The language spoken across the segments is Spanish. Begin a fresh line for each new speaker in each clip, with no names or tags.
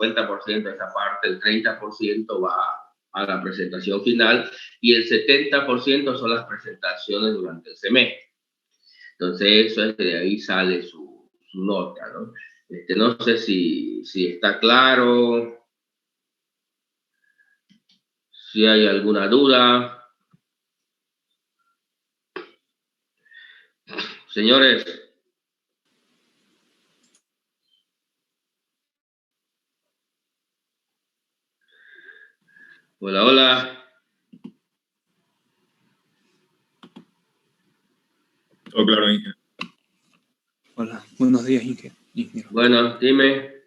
50% de esa parte, el 30% va a la presentación final y el 70% son las presentaciones durante el semestre. Entonces, eso es de ahí sale su nota, ¿no? No sé si está claro, si hay alguna duda. Señores. Hola, hola.
Todo claro, Inge.
Hola, buenos días, ingeniero.
Bueno, dime.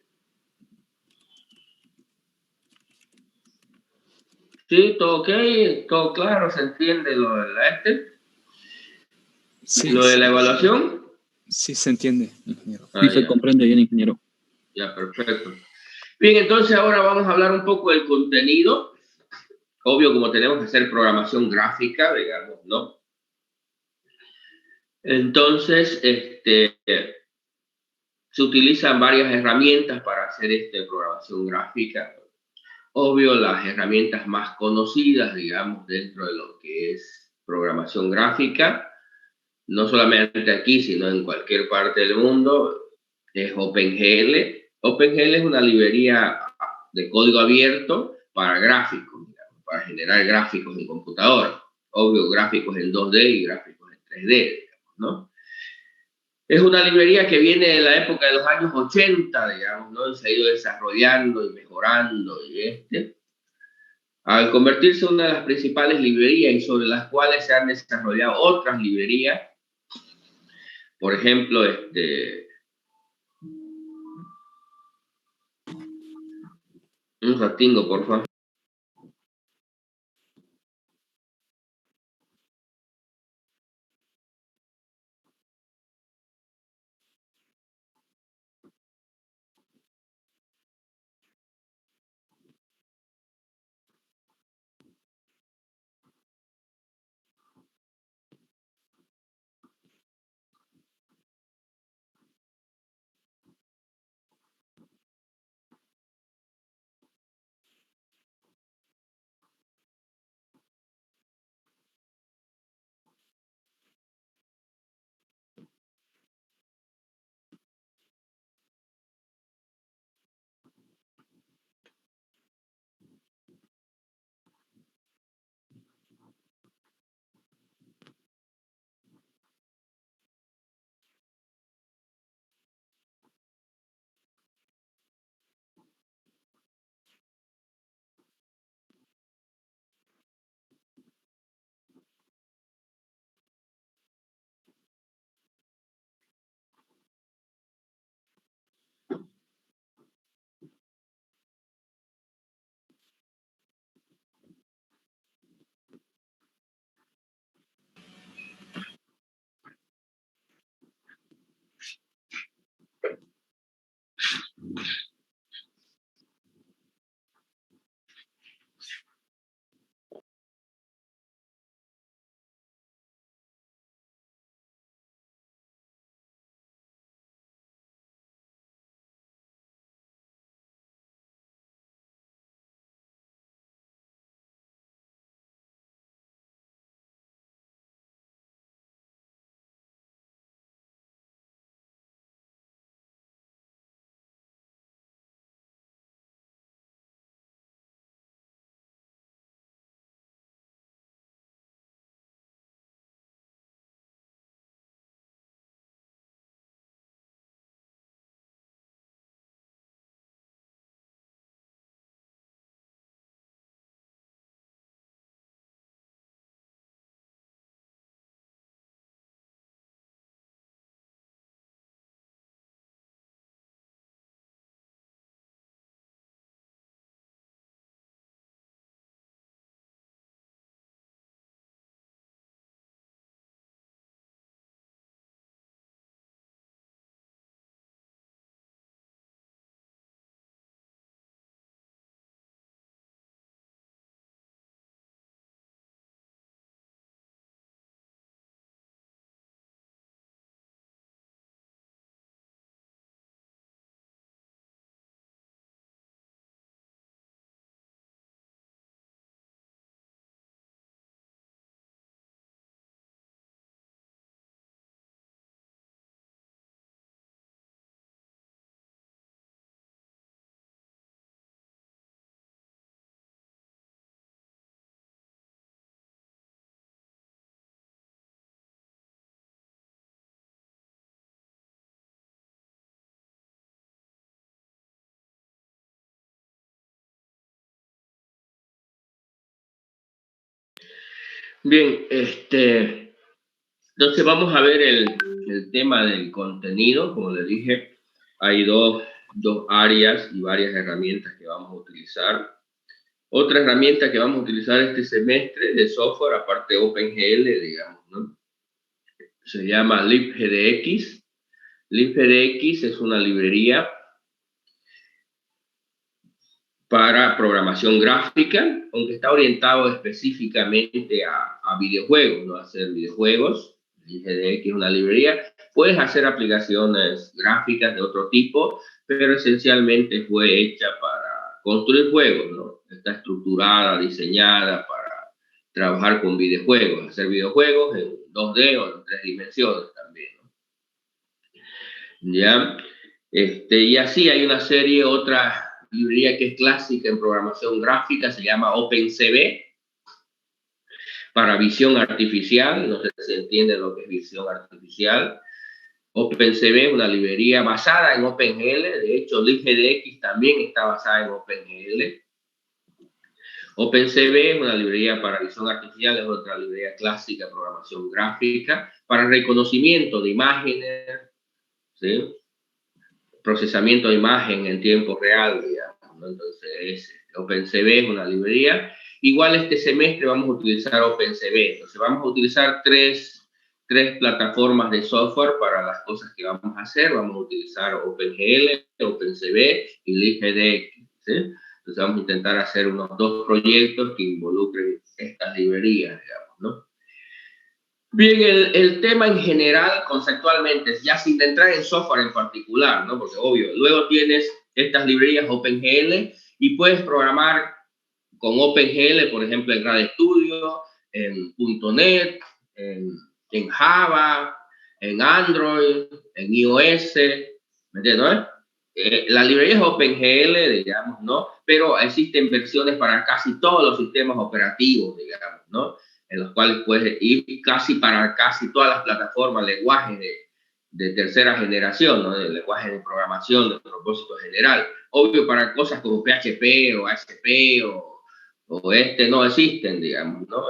Sí, todo ok, todo claro, se entiende lo de lo de la evaluación.
Sí, se entiende, ingeniero.
Sí, se comprende bien, ingeniero.
Ya, perfecto. Bien, entonces ahora vamos a hablar un poco del contenido. Obvio, como tenemos que hacer programación gráfica, digamos, ¿no? Entonces, se utilizan varias herramientas para hacer programación gráfica. Obvio, las herramientas más conocidas, digamos, dentro de lo que es programación gráfica, no solamente aquí, sino en cualquier parte del mundo, es OpenGL. OpenGL es una librería de código abierto para gráficos, digamos, para generar gráficos en computadora. Obvio, gráficos en 2D y gráficos en 3D, digamos, ¿no? Es una librería que viene de la época de los años 80, digamos, ¿no? Se ha ido desarrollando y mejorando al convertirse en una de las principales librerías y sobre las cuales se han desarrollado otras librerías. Por ejemplo, un ratingo, por favor. Bien, entonces vamos a ver el tema del contenido. Como les dije, hay dos áreas y varias herramientas que vamos a utilizar. Otra herramienta que vamos a utilizar este semestre de software, aparte de OpenGL, digamos, ¿no? Se llama libgdx. libgdx es una librería para programación gráfica, aunque está orientado específicamente a videojuegos, no a hacer videojuegos. libgdx es una librería. Puedes hacer aplicaciones gráficas de otro tipo, pero esencialmente fue hecha para construir juegos, ¿no? Está estructurada, diseñada para trabajar con videojuegos, hacer videojuegos en 2D o en 3 dimensiones también, ¿no? ¿Ya? Y así hay una serie, otra librería que es clásica en programación gráfica, se llama OpenCV, para visión artificial. No sé si se entiende lo que es visión artificial. OpenCV es una librería basada en OpenGL. De hecho, libgdx también está basada en OpenGL. OpenCV es una librería para visión artificial, es otra librería clásica de programación gráfica para reconocimiento de imágenes, ¿sí? Procesamiento de imagen en tiempo real, digamos, ¿no? Entonces, OpenCV es una librería. Igual este semestre vamos a utilizar OpenCV. Entonces, vamos a utilizar tres plataformas de software para las cosas que vamos a hacer. Vamos a utilizar OpenGL, OpenCV y libgdx, ¿sí? Entonces, vamos a intentar hacer unos 2 proyectos que involucren estas librerías, digamos, ¿no? Bien, el tema en general, conceptualmente, ya sin entrar en software en particular, ¿no? Porque obvio, luego tienes estas librerías OpenGL y puedes programar con OpenGL, por ejemplo, en Grad Studio, en .NET, en Java, en Android, en iOS, ¿me entiendes? La librería es OpenGL, digamos, ¿no? Pero existen versiones para casi todos los sistemas operativos, digamos, ¿no? En los cuales puedes ir casi para casi todas las plataformas, lenguajes de tercera generación, ¿no? De lenguaje de programación de propósito general. Obvio, para cosas como PHP o ASP o no existen, digamos, ¿no?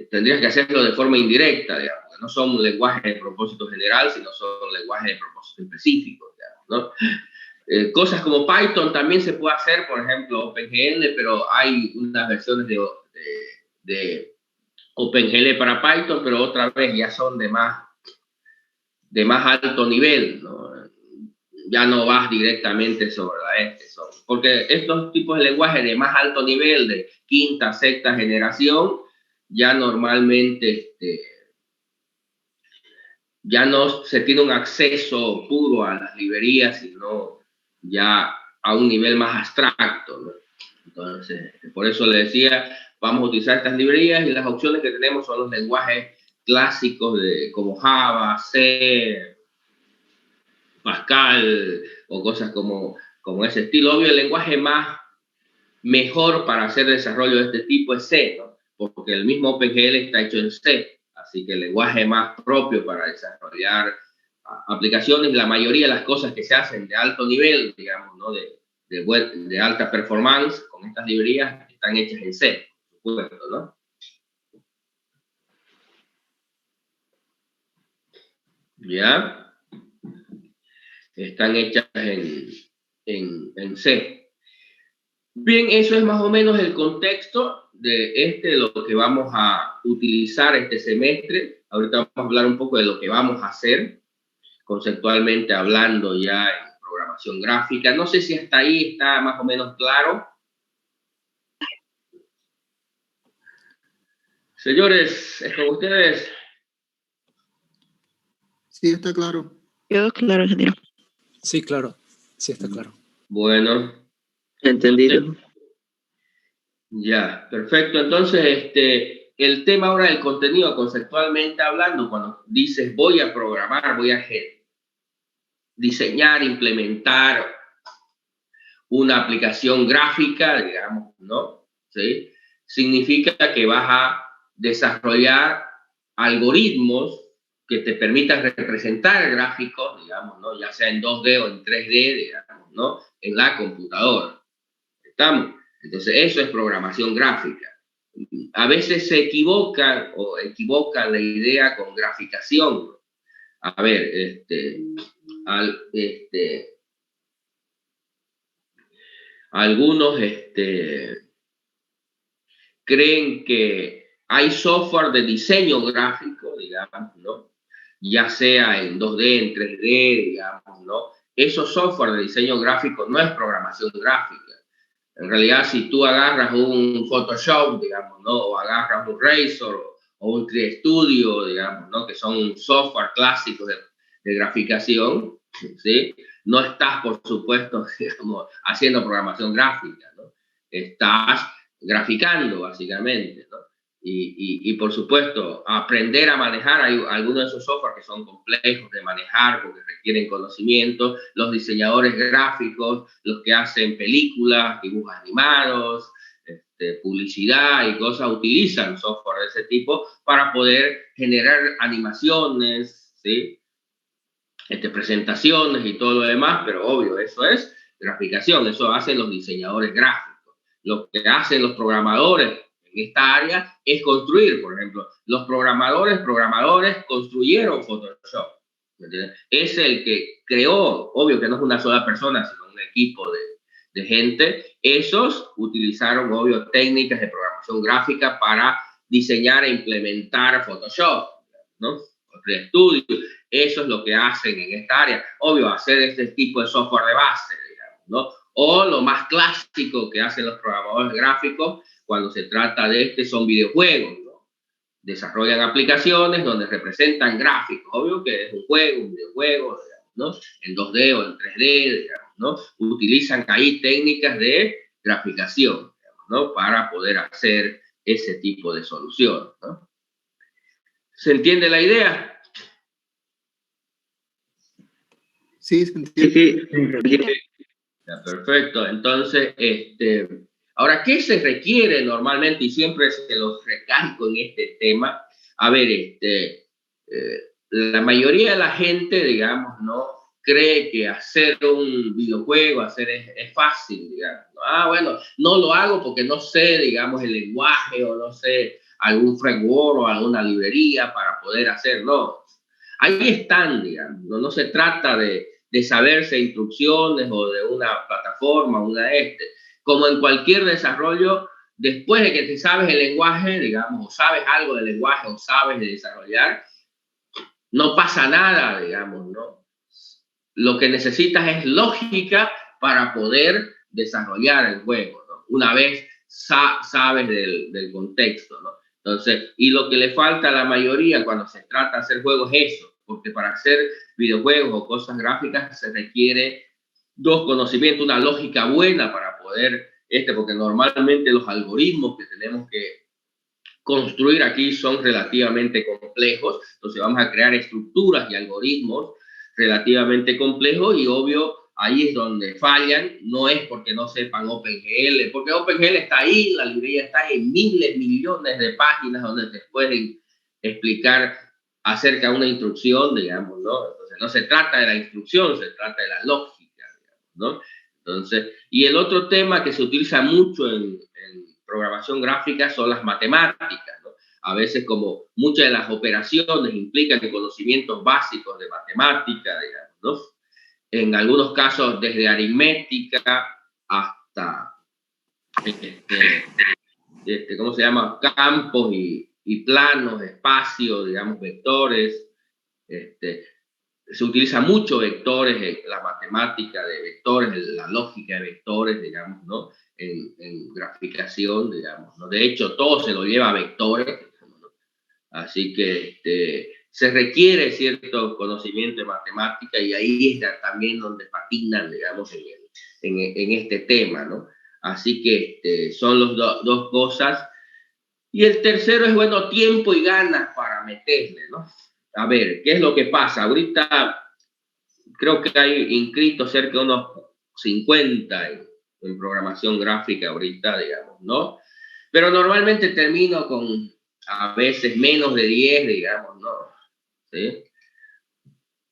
Tendrías que hacerlo de forma indirecta, digamos. No son lenguajes de propósito general, sino son lenguajes de propósito específico, digamos, ¿no? Cosas como Python también se puede hacer, por ejemplo, OpenGL, pero hay unas versiones de OpenGL para Python, pero otra vez ya son de más alto nivel, ¿no? Ya no vas directamente sobre porque estos tipos de lenguajes de más alto nivel, de quinta, sexta generación, ya normalmente ya no se tiene un acceso puro a las librerías, sino ya a un nivel más abstracto, ¿no? Entonces, por eso le decía, vamos a utilizar estas librerías y las opciones que tenemos son los lenguajes clásicos como Java, C, Pascal o cosas como ese estilo. Obvio, el lenguaje mejor para hacer desarrollo de este tipo es C, ¿no? Porque el mismo OpenGL está hecho en C, así que el lenguaje más propio para desarrollar aplicaciones, la mayoría de las cosas que se hacen de alto nivel, digamos, ¿no? de alta performance con estas librerías están hechas en C, por supuesto, ¿no? ¿Ya? Están hechas en C. Bien, eso es más o menos el contexto de lo que vamos a utilizar este semestre. Ahorita vamos a hablar un poco de lo que vamos a hacer, conceptualmente hablando ya en programación gráfica. No sé si hasta ahí está más o menos claro. Señores, ¿es con ustedes?
Sí, está claro.
Quedó claro, ingeniero.
Sí, claro. Sí, está claro.
Bueno.
Entendido.
Ya, perfecto. Entonces, el tema ahora del contenido, conceptualmente hablando, cuando dices voy a programar, voy a diseñar, implementar una aplicación gráfica, digamos, ¿no? ¿Sí? Significa que vas a desarrollar algoritmos que te permitan representar gráficos, digamos, ¿no? Ya sea en 2D o en 3D, digamos, ¿no? En la computadora. ¿Estamos? Entonces, eso es programación gráfica. a veces se equivocan o equivocan la idea con graficación. A ver, algunos creen que hay software de diseño gráfico, digamos, ¿no? Ya sea en 2D, en 3D, digamos, ¿no? Esos software de diseño gráfico no es programación gráfica. En realidad, si tú agarras un Photoshop, digamos, ¿no? O agarras un Razor o un 3D Studio, digamos, ¿no? Que son software clásicos de graficación, ¿sí? No estás, por supuesto, digamos, haciendo programación gráfica, ¿no? Estás graficando, básicamente, ¿no? Y por supuesto, aprender a manejar, hay algunos de esos software que son complejos de manejar porque requieren conocimiento, los diseñadores gráficos, los que hacen películas, dibujos animados, publicidad y cosas, utilizan software de ese tipo para poder generar animaciones, ¿sí? Presentaciones y todo lo demás, pero obvio, eso es graficación, eso hacen los diseñadores gráficos. Lo que hacen los programadores en esta área es construir, por ejemplo, los programadores construyeron Photoshop. ¿Entiendes? Es el que creó, obvio que no es una sola persona, sino un equipo de gente. Esos utilizaron, obvio, técnicas de programación gráfica para diseñar e implementar Photoshop, ¿no? Studio. Eso es lo que hacen en esta área. Obvio, hacer este tipo de software de base, digamos, ¿no? O lo más clásico que hacen los programadores gráficos cuando se trata de son videojuegos, ¿no? Desarrollan aplicaciones donde representan gráficos. Obvio que es un juego, un videojuego, digamos, ¿no? En 2D o en 3D, digamos, ¿no? Utilizan ahí técnicas de graficación, digamos, ¿no? Para poder hacer ese tipo de solución, ¿no? ¿Se entiende la idea?
Sí, se entiende.
Sí. Ya, perfecto. Entonces, ahora, ¿qué se requiere normalmente? Y siempre se los recalco en este tema. A ver, la mayoría de la gente, digamos, ¿no? Cree que hacer un videojuego, es fácil, digamos. Ah, bueno, no lo hago porque no sé, digamos, el lenguaje o no sé algún framework o alguna librería para poder hacerlo. Ahí están, digamos. No se trata de saberse instrucciones o de una plataforma, como en cualquier desarrollo, después de que te sabes el lenguaje, digamos, o sabes algo del lenguaje o sabes de desarrollar, no pasa nada, digamos, ¿no? Lo que necesitas es lógica para poder desarrollar el juego, ¿no? Una vez sabes del contexto, ¿no? Entonces, y lo que le falta a la mayoría cuando se trata de hacer juegos es eso, porque para hacer videojuegos o cosas gráficas se requiere dos conocimientos, una lógica buena para poder, porque normalmente los algoritmos que tenemos que construir aquí son relativamente complejos, entonces vamos a crear estructuras y algoritmos relativamente complejos y obvio ahí es donde fallan, no es porque no sepan OpenGL, porque OpenGL está ahí, la librería está en miles, millones de páginas donde te pueden explicar acerca de una instrucción, digamos, ¿no? Entonces no se trata de la instrucción, se trata de la lógica, digamos, ¿no? Entonces, y el otro tema que se utiliza mucho en programación gráfica son las matemáticas, ¿no? A veces como muchas de las operaciones implican conocimientos básicos de matemática, digamos, ¿no? En algunos casos desde aritmética hasta, ¿cómo se llama? Campos y planos, espacios, digamos, vectores. Se utiliza mucho vectores, la matemática de vectores, la lógica de vectores, digamos, ¿no? En graficación, digamos, ¿no? De hecho, todo se lo lleva a vectores, digamos, ¿no? Así que se requiere cierto conocimiento de matemática y ahí es también donde patinan, digamos, en este tema, ¿no? Así que son las dos cosas. Y el tercero es, bueno, tiempo y ganas para meterle, ¿no? A ver, ¿qué es lo que pasa? Ahorita creo que hay inscritos cerca de unos 50 en programación gráfica ahorita, digamos, ¿no? Pero normalmente termino con a veces menos de 10, digamos, ¿no? ¿Sí?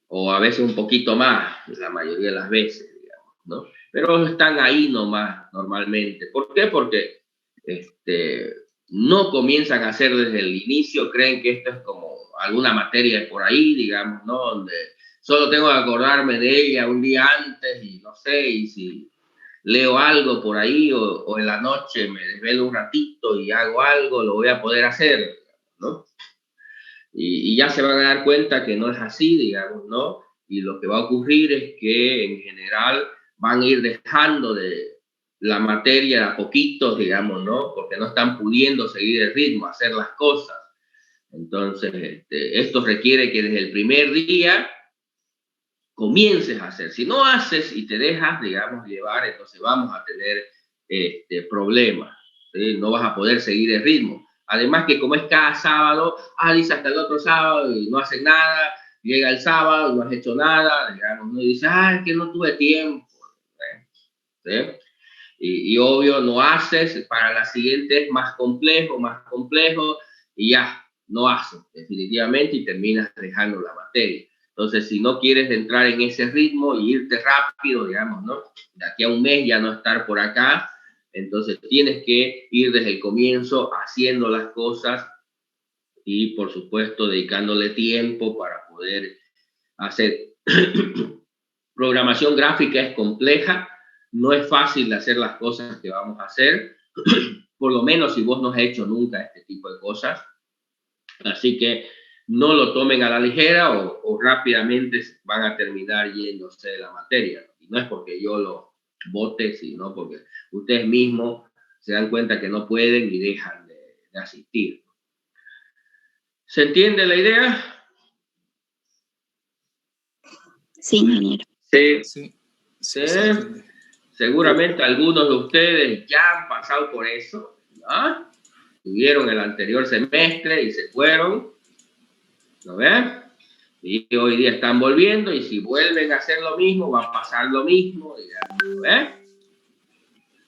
O a veces un poquito más, la mayoría de las veces, digamos, ¿no? Pero están ahí nomás normalmente. ¿Por qué? Porque no comienzan a hacer desde el inicio, creen que esto es como alguna materia por ahí, digamos, ¿no? Donde solo tengo que acordarme de ella un día antes y no sé, y si leo algo por ahí o en la noche me desvelo un ratito y hago algo, lo voy a poder hacer, ¿no? Y ya se van a dar cuenta que no es así, digamos, ¿no? Y lo que va a ocurrir es que en general van a ir dejando de la materia a poquitos, digamos, ¿no? Porque no están pudiendo seguir el ritmo, hacer las cosas. Entonces, esto requiere que desde el primer día comiences a hacer. Si no haces y te dejas, digamos, llevar, entonces vamos a tener problemas, ¿sí? No vas a poder seguir el ritmo. Además que como es cada sábado, dice hasta el otro sábado y no hacen nada, llega el sábado y no has hecho nada, digamos, ¿no? Y dice, es que no tuve tiempo, ¿sí? Y obvio no haces, para la siguiente es más complejo, y ya, no haces definitivamente y terminas dejando la materia. Entonces, si no quieres entrar en ese ritmo y irte rápido, digamos, ¿no? De aquí a un mes ya no estar por acá, entonces tienes que ir desde el comienzo haciendo las cosas y, por supuesto, dedicándole tiempo para poder hacer. Programación gráfica es compleja, no es fácil de hacer las cosas que vamos a hacer, por lo menos si vos no has hecho nunca este tipo de cosas. Así que no lo tomen a la ligera o rápidamente van a terminar yéndose de la materia. Y no es porque yo lo vote, sino porque ustedes mismos se dan cuenta que no pueden y dejan de asistir. ¿Se entiende la idea?
Sí, ingeniero.
Sí.
Sí.
Seguramente algunos de ustedes ya han pasado por eso, ¿no? Tuvieron el anterior semestre y se fueron, ¿no ven? Y hoy día están volviendo y si vuelven a hacer lo mismo, va a pasar lo mismo, ¿no ven?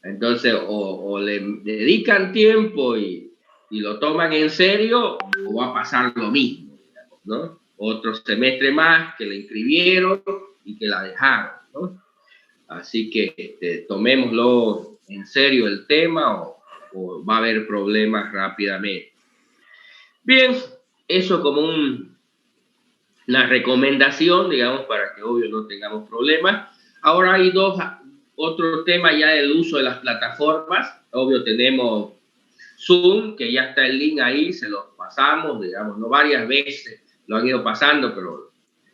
Entonces, o le dedican tiempo y lo toman en serio, o va a pasar lo mismo, digamos, ¿no? Otro semestre más que la inscribieron y que la dejaron, ¿no? Así que tomémoslo en serio el tema o va a haber problemas rápidamente. Bien, eso como una recomendación, digamos, para que obvio no tengamos problemas. Ahora hay otro tema ya del uso de las plataformas. Obvio tenemos Zoom, que ya está el link ahí, se los pasamos, digamos, no varias veces lo han ido pasando, pero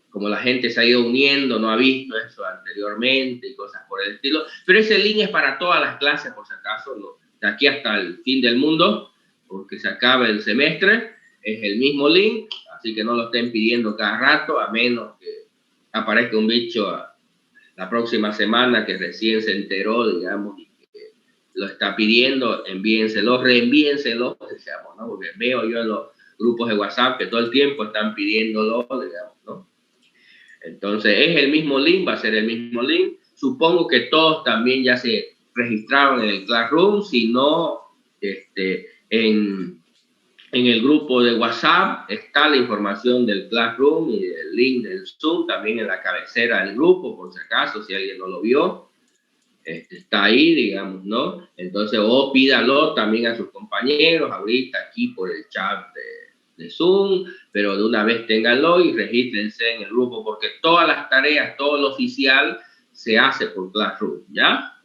como la gente se ha ido uniendo, no ha visto eso anteriormente y cosas por el estilo. Pero ese link es para todas las clases, por si acaso, ¿no? De aquí hasta el fin del mundo, porque se acaba el semestre, es el mismo link, así que no lo estén pidiendo cada rato, a menos que aparezca un bicho la próxima semana que recién se enteró, digamos, y que lo está pidiendo, envíenselo, reenvíenselo, digamos, ¿no? Porque veo yo en los grupos de WhatsApp que todo el tiempo están pidiéndolo, digamos, ¿no? Entonces, es el mismo link, va a ser el mismo link. Supongo que todos también ya se registraron en el Classroom, si no, en el grupo de WhatsApp está la información del Classroom y el link del Zoom también en la cabecera del grupo, por si acaso, si alguien no lo vio, está ahí, digamos, ¿no? Entonces, o pídalo también a sus compañeros ahorita aquí por el chat de Zoom, pero de una vez ténganlo y regístrense en el grupo, porque todas las tareas, todo lo oficial se hace por Classroom, ¿ya?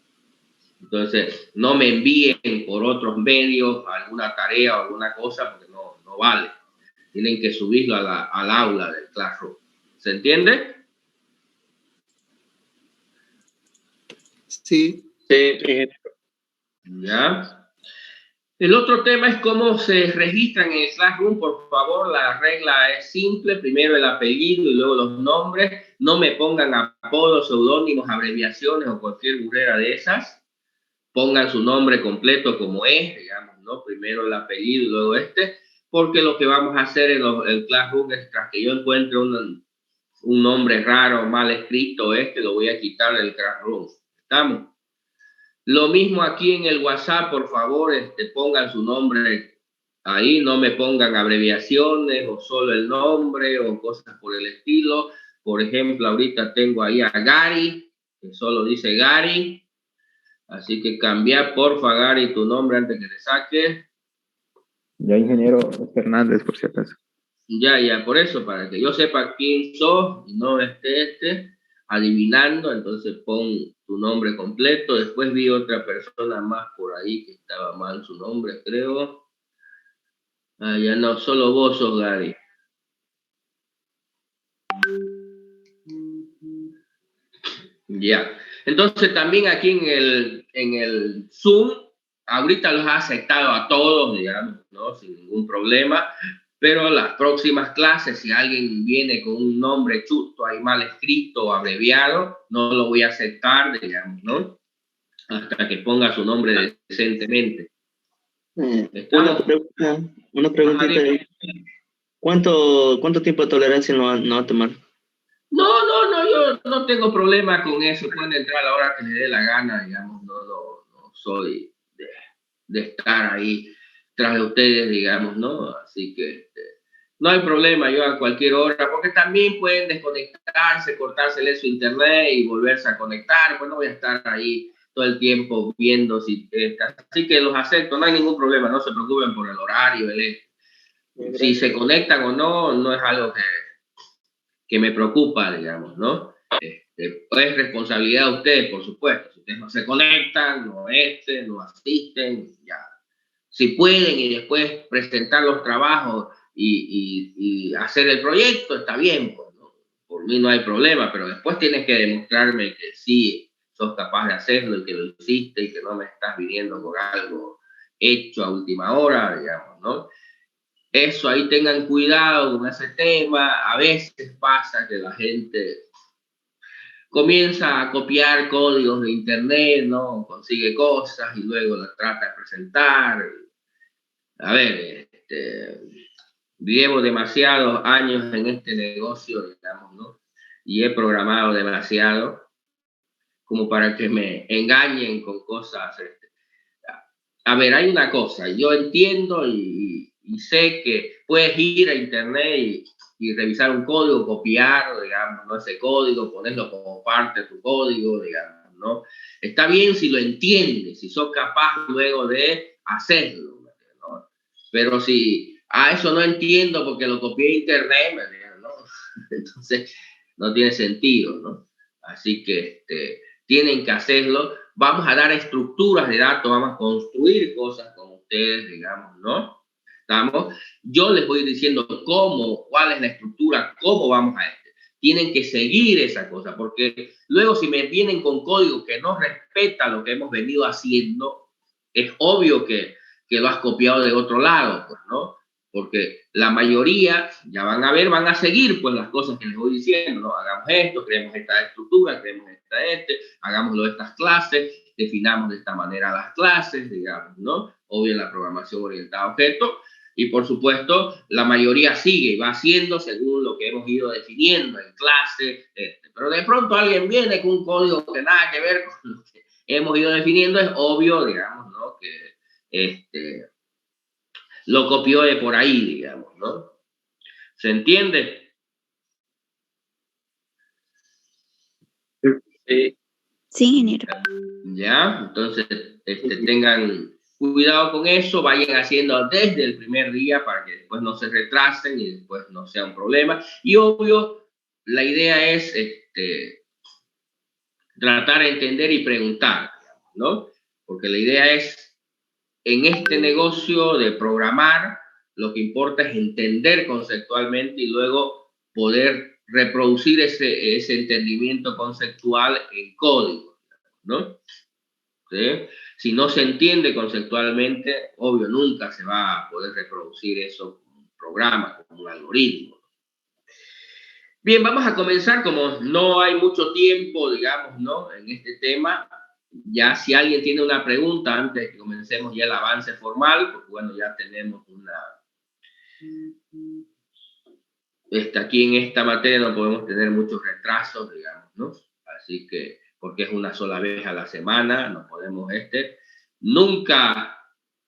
Entonces, no me envíen por otros medios alguna tarea o alguna cosa, porque no vale. Tienen que subirlo al aula del Classroom. ¿Se entiende?
Sí.
Sí. ¿Ya? El otro tema es cómo se registran en el Classroom. Por favor, la regla es simple. Primero el apellido y luego los nombres. No me pongan apodos, seudónimos, abreviaciones o cualquier burrera de esas. Pongan su nombre completo como es, digamos, ¿no? Primero el apellido y luego porque lo que vamos a hacer en el Classroom es, tras que yo encuentre un nombre raro, mal escrito, lo voy a quitar del Classroom. ¿Estamos? Lo mismo aquí en el WhatsApp, por favor, pongan su nombre ahí, no me pongan abreviaciones o solo el nombre o cosas por el estilo. Por ejemplo, ahorita tengo ahí a Gary, que solo dice Gary. Así que cambia, porfa, Gary, tu nombre antes que te saque.
Ya, ingeniero Fernández, por si acaso.
Ya, por eso, para que yo sepa quién sos y no adivinando, entonces pon tu nombre completo. Después vi otra persona más por ahí que estaba mal su nombre, creo. Ah, ya no, solo vos sos Gary. Ya. Entonces también aquí en el Zoom, ahorita los ha aceptado a todos, digamos, ¿no? Sin ningún problema. Pero las próximas clases, si alguien viene con un nombre chusto ahí mal escrito o abreviado, no lo voy a aceptar, digamos, ¿no? Hasta que ponga su nombre decentemente.
Una preguntita ahí. ¿Cuánto tiempo de tolerancia no va a tomar?
No, yo no tengo problema con eso. Pueden entrar a la hora que les dé la gana, digamos. No soy de estar ahí tras de ustedes, digamos, ¿no? Así que no hay problema, yo a cualquier hora, porque también pueden desconectarse, cortársele su internet y volverse a conectar. Pues no voy a estar ahí todo el tiempo viendo si... así que los acepto, no hay ningún problema, no se preocupen por el horario. Si se conectan o no, no es algo que me preocupa, digamos, ¿no? Es responsabilidad de ustedes, por supuesto. Si ustedes no se conectan, no asisten, ya. Si pueden y después presentar los trabajos y hacer el proyecto, está bien, pues, ¿no? Por mí no hay problema, pero después tienes que demostrarme que sí sos capaz de hacerlo y que lo hiciste y que no me estás viniendo con algo hecho a última hora, digamos, ¿no? Eso, ahí tengan cuidado con ese tema. A veces pasa que la gente comienza a copiar códigos de internet, ¿no? Consigue cosas y luego las trata de presentar. A ver, llevo demasiados años en este negocio, digamos, ¿no? Y he programado demasiado como para que me engañen con cosas. A ver, hay una cosa, yo entiendo y sé que puedes ir a internet y revisar un código, copiar, digamos, ¿no? Ese código, ponerlo como parte de tu código, digamos, ¿no? Está bien si lo entiendes, si sos capaz luego de hacerlo, ¿no? Pero si eso no entiendo porque lo copié de internet, ¿no? Entonces no tiene sentido, ¿no? Así que tienen que hacerlo. Vamos a dar estructuras de datos, vamos a construir cosas con ustedes, digamos, ¿no? ¿Estamos? Yo les voy diciendo cuál es la estructura, cómo vamos a Tienen que seguir esa cosa, porque luego si me vienen con código que no respeta lo que hemos venido haciendo, es obvio que lo has copiado de otro lado, pues, ¿no? Porque la mayoría, ya van a ver, van a seguir pues las cosas que les voy diciendo, ¿no? Hagamos esto, creemos esta estructura, creemos hagámoslo de estas clases, definamos de esta manera las clases, digamos, ¿no? Obvio en la programación orientada a objetos, y por supuesto la mayoría sigue y va haciendo según lo que hemos ido definiendo en clase, pero de pronto alguien viene con un código que nada que ver con lo que hemos ido definiendo, es obvio, digamos, ¿no? Que lo copió de por ahí, digamos, ¿no? ¿Se entiende?
Sí, ingeniero.
Ya, entonces tengan cuidado con eso, vayan haciendo desde el primer día para que después no se retrasen y después no sea un problema. Y obvio, la idea es tratar de entender y preguntar, ¿no? Porque la idea es, en este negocio de programar, lo que importa es entender conceptualmente y luego poder reproducir ese entendimiento conceptual en código, ¿no? ¿Sí? Si no se entiende conceptualmente, obvio, nunca se va a poder reproducir eso como un programa, como un algoritmo. Bien, vamos a comenzar, como no hay mucho tiempo, digamos, ¿no? En este tema. Ya si alguien tiene una pregunta antes de que comencemos ya el avance formal, porque bueno, ya tenemos aquí en esta materia no podemos tener muchos retrasos, digamos, ¿no? Así que, porque es una sola vez a la semana, no podemos nunca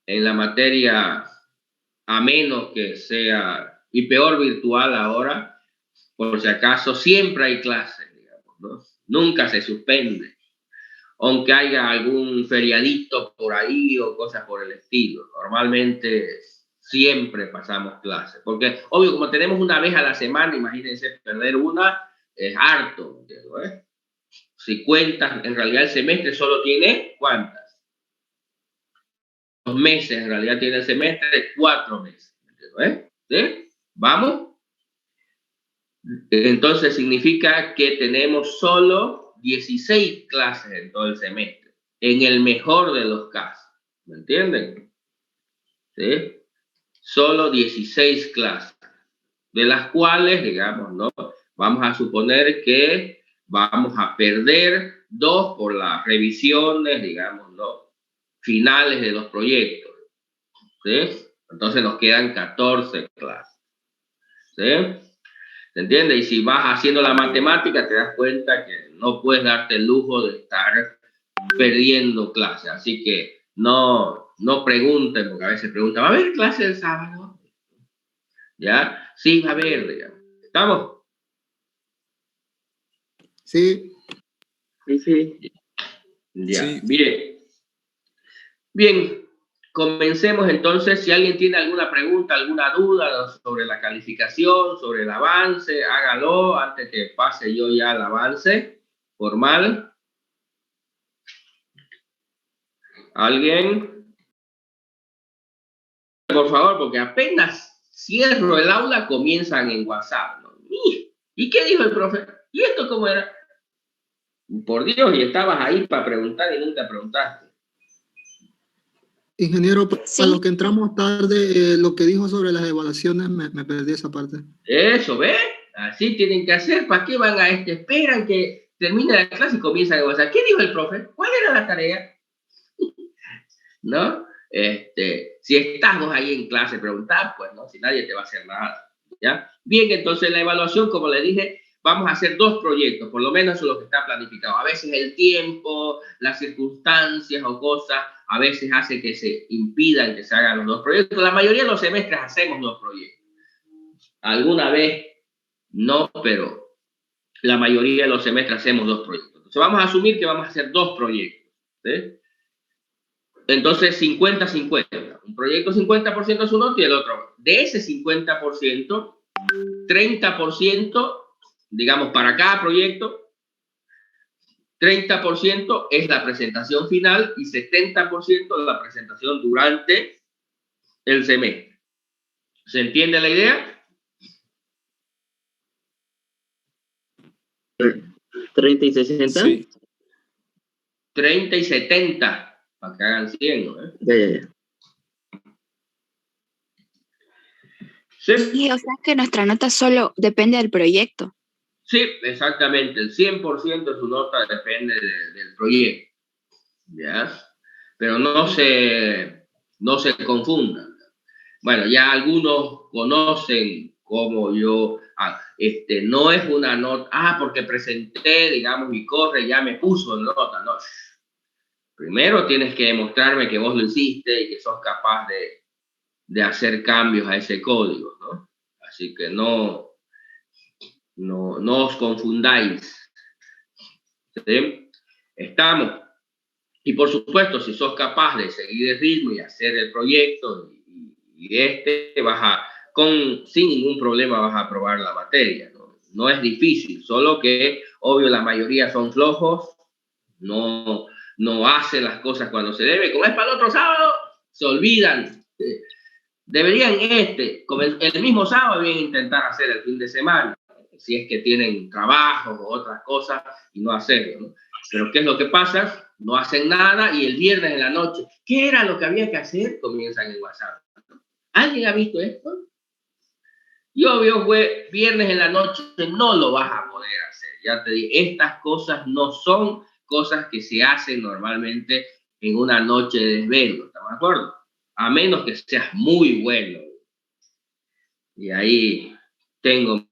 en la materia, a menos que sea, y peor virtual ahora, por si acaso, siempre hay clases, digamos, ¿no? Nunca se suspende, aunque haya algún feriadito por ahí o cosas por el estilo. Normalmente siempre pasamos clases. Porque, obvio, como tenemos una vez a la semana, imagínense, perder una es harto, ¿eh? Si cuentas, en realidad el semestre solo tiene, ¿cuántas? 2 meses, en realidad tiene el semestre 4 meses, ¿eh? ¿Sí? ¿Vamos? Entonces significa que tenemos solo 16 clases en todo el semestre, en el mejor de los casos, ¿me entienden? ¿Sí? Solo 16 clases, de las cuales, digamos, ¿no? Vamos a suponer que vamos a perder 2 por las revisiones, digamos, ¿no? Finales de los proyectos, ¿sí? Entonces nos quedan 14 clases, ¿sí? ¿Se entiende? Y si vas haciendo la matemática, te das cuenta que no puedes darte el lujo de estar perdiendo clases. Así que no pregunten, porque a veces preguntan, ¿va a haber clase el sábado? ¿Ya? Sí, va a haber, digamos. ¿Estamos?
Sí.
Sí.
Ya,
Sí.
bien. Bien, comencemos entonces. Si alguien tiene alguna pregunta, alguna duda sobre la calificación, sobre el avance, hágalo antes que pase yo ya al avance formal. ¿Alguien? Por favor, porque apenas cierro el aula, comienzan en WhatsApp, ¿no? ¿Y qué dijo el profe? ¿Y esto cómo era? Por Dios, y estabas ahí para preguntar y nunca preguntaste.
Ingeniero,
Sí.
a lo que entramos tarde, lo que dijo sobre las evaluaciones, me perdí esa parte.
Eso, ¿ves? Así tienen que hacer. ¿Para qué van a Esperan que termine la clase y comienzan a WhatsApp. ¿Qué dijo el profe? ¿Cuál era la tarea? ¿No? Si estás vos ahí en clase, preguntar, pues no, si nadie te va a hacer nada. ¿Ya? Bien, entonces la evaluación, como le dije, vamos a hacer 2 proyectos, por lo menos eso es lo que está planificado. A veces el tiempo, las circunstancias o cosas, a veces hace que se impidan que se hagan los 2 proyectos. La mayoría de los semestres hacemos 2 proyectos. Alguna vez no, pero la mayoría de los semestres hacemos 2 proyectos. Entonces vamos a asumir que vamos a hacer 2 proyectos. ¿Sí? Entonces 50-50. Un proyecto 50% de su nota y el otro. De ese 50%, 30%, digamos, para cada proyecto, 30% es la presentación final y 70% la presentación durante el semestre. ¿Se entiende la idea?
30 y 60.
Sí.
30 y 70, para que hagan 100, ¿no?
Ya.
Sí.
Sí, o sea que nuestra nota solo depende del proyecto.
Sí, exactamente. El 100% de su nota depende del proyecto. ¿Ya? Pero no se confundan. Bueno, ya algunos conocen cómo yo... no es una nota... porque presenté, digamos, mi corre, ya me puso en nota. No. Primero tienes que demostrarme que vos lo hiciste y que sos capaz de hacer cambios a ese código, ¿no? Así que no os confundáis. ¿Sí? Estamos. Y por supuesto, si sos capaz de seguir el ritmo y hacer el proyecto sin ningún problema vas a aprobar la materia, ¿no? No es difícil, solo que, obvio, la mayoría son flojos, no hacen las cosas cuando se debe. Como es para el otro sábado, se olvidan. Deberían como el mismo sábado, bien intentar hacer el fin de semana, si es que tienen trabajos o otras cosas, y no hacerlo, ¿no? Pero ¿qué es lo que pasa? No hacen nada y el viernes en la noche, ¿qué era lo que había que hacer? Comienzan en WhatsApp. ¿Alguien ha visto esto? Y obvio, fue viernes en la noche, no lo vas a poder hacer. Ya te digo, estas cosas no son cosas que se hacen normalmente en una noche de desvelo, ¿estamos de acuerdo? A menos que seas muy bueno. Y ahí tengo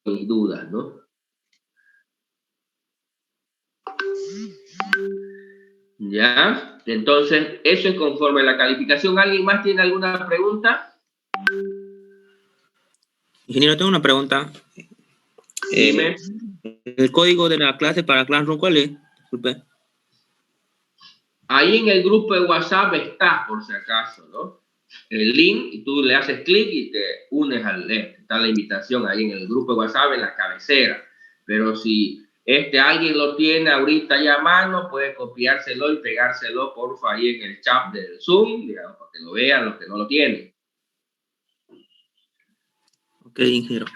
mis dudas, ¿no? ¿Ya? Entonces, eso es conforme a la calificación. ¿Alguien más tiene alguna pregunta?
Ingeniero, tengo una pregunta.
Dime.
¿El código de la clase para Classroom cuál es? Disculpe.
Ahí en el grupo de WhatsApp está, por si acaso, ¿no? el link y tú le haces clic y te unes al está la invitación ahí en el grupo de WhatsApp en la cabecera. Pero si alguien lo tiene ahorita ya a mano, puede copiárselo y pegárselo, porfa, ahí en el chat del Zoom, digamos, para que lo vean los que no lo tienen.
Ok, ingeniero.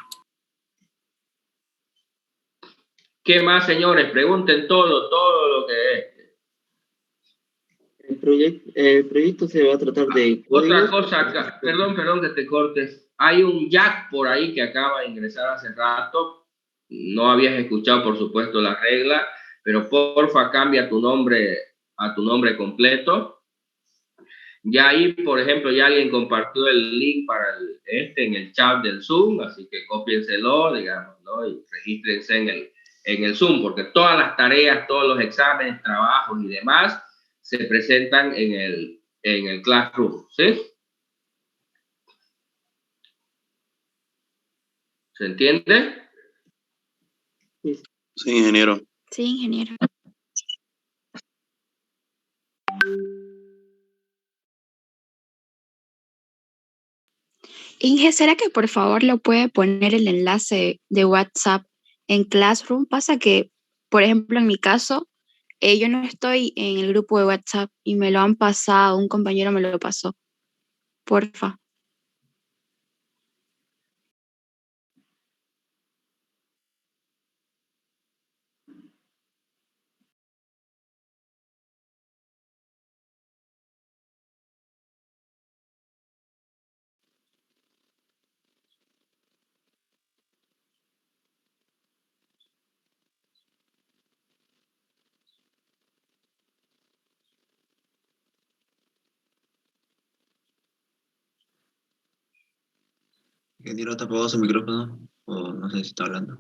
¿Qué más, señores? Pregunten todo lo que es.
El proyecto se va a tratar de
Otra
códigos.
cosa acá, perdón que te cortes. Hay un Jack por ahí que acaba de ingresar hace rato. No habías escuchado, por supuesto, la regla, pero porfa cambia tu nombre a tu nombre completo. Ya ahí, por ejemplo, ya alguien compartió el link para en el chat del Zoom, así que cópienselo, digamos, ¿no? Y regístrense en el Zoom, porque todas las tareas, todos los exámenes, trabajos y demás se presentan en el Classroom, ¿sí? ¿Se entiende?
Sí, ingeniero.
Sí, ingeniero. Inge, ¿será que por favor lo puede poner el enlace de WhatsApp en Classroom? Pasa que, por ejemplo, en mi caso, yo no estoy en el grupo de WhatsApp y me lo han pasado, un compañero me lo pasó. Porfa.
Ingeniero, ¿te apagó su micrófono? O no sé si está hablando.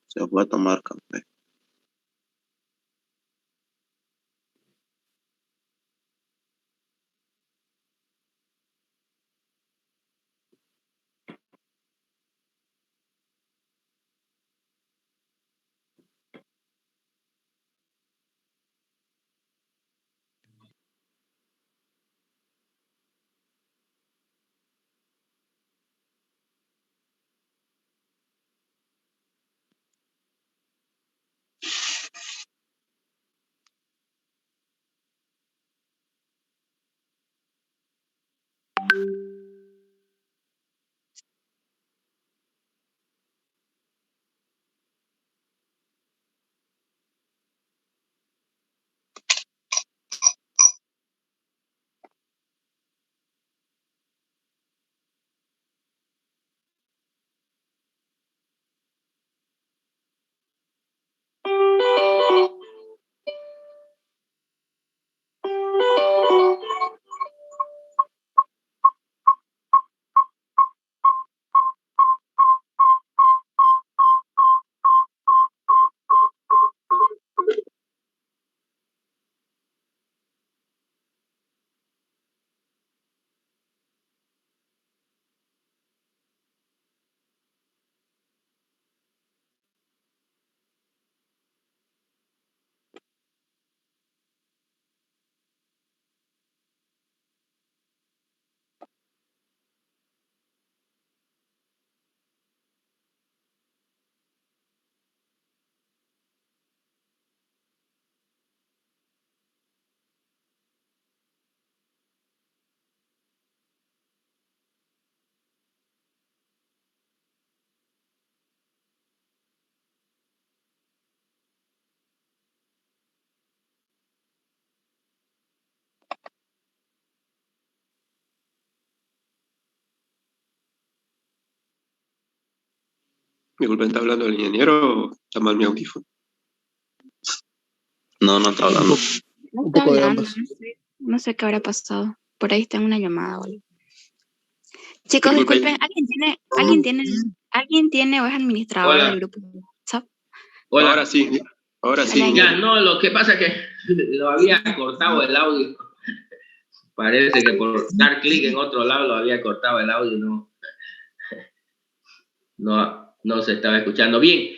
Se fue a tomar café.
Disculpen, ¿está hablando el ingeniero o está mal mi audífono?
No, no está hablando.
No
Un
está
poco de
hablando,
ambas.
no sé qué habrá pasado. Por ahí está en una llamada o algo. Chicos,
Disculpe.
disculpen, ¿alguien tiene o es administrador
Hola.
del grupo de WhatsApp?
Hola.
Ahora sí,
Hola,
Ya, no, lo que pasa es que lo había cortado el audio. Parece que por dar clic en otro lado lo había cortado el audio y no se estaba escuchando bien.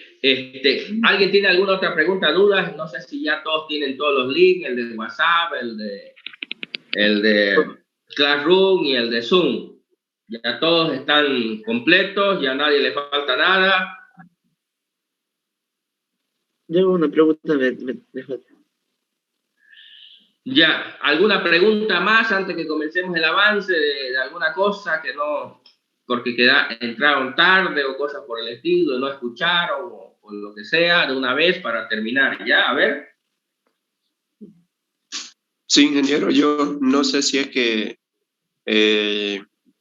¿Alguien tiene alguna otra pregunta, dudas? No sé si ya todos tienen todos los links, el de WhatsApp, el de Classroom y el de Zoom. Ya todos están completos, ya a nadie le falta nada.
Yo una pregunta me falta.
Ya, ¿alguna pregunta más antes que comencemos el avance de alguna cosa que no, porque entraron tarde o cosas por el estilo, no escucharon o lo que sea, de una vez para terminar? Ya, a ver.
Sí, ingeniero, yo no sé si es que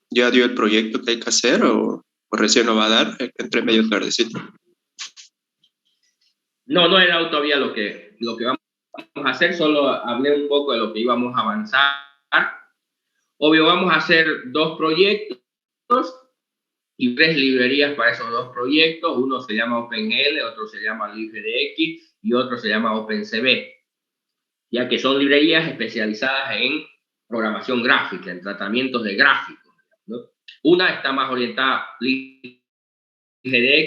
ya dio el proyecto que hay que hacer o recién lo va a dar, es que entré medio tardecito.
No he dado todavía lo que vamos a hacer, solo hablé un poco de lo que íbamos a avanzar. Obvio, vamos a hacer 2 proyectos y 3 librerías para esos 2 proyectos. Uno se llama OpenGL, otro se llama LibGDX y otro se llama OpenCV, ya que son librerías especializadas en programación gráfica, en tratamientos de gráficos, ¿no? Una está más orientada, LibGDX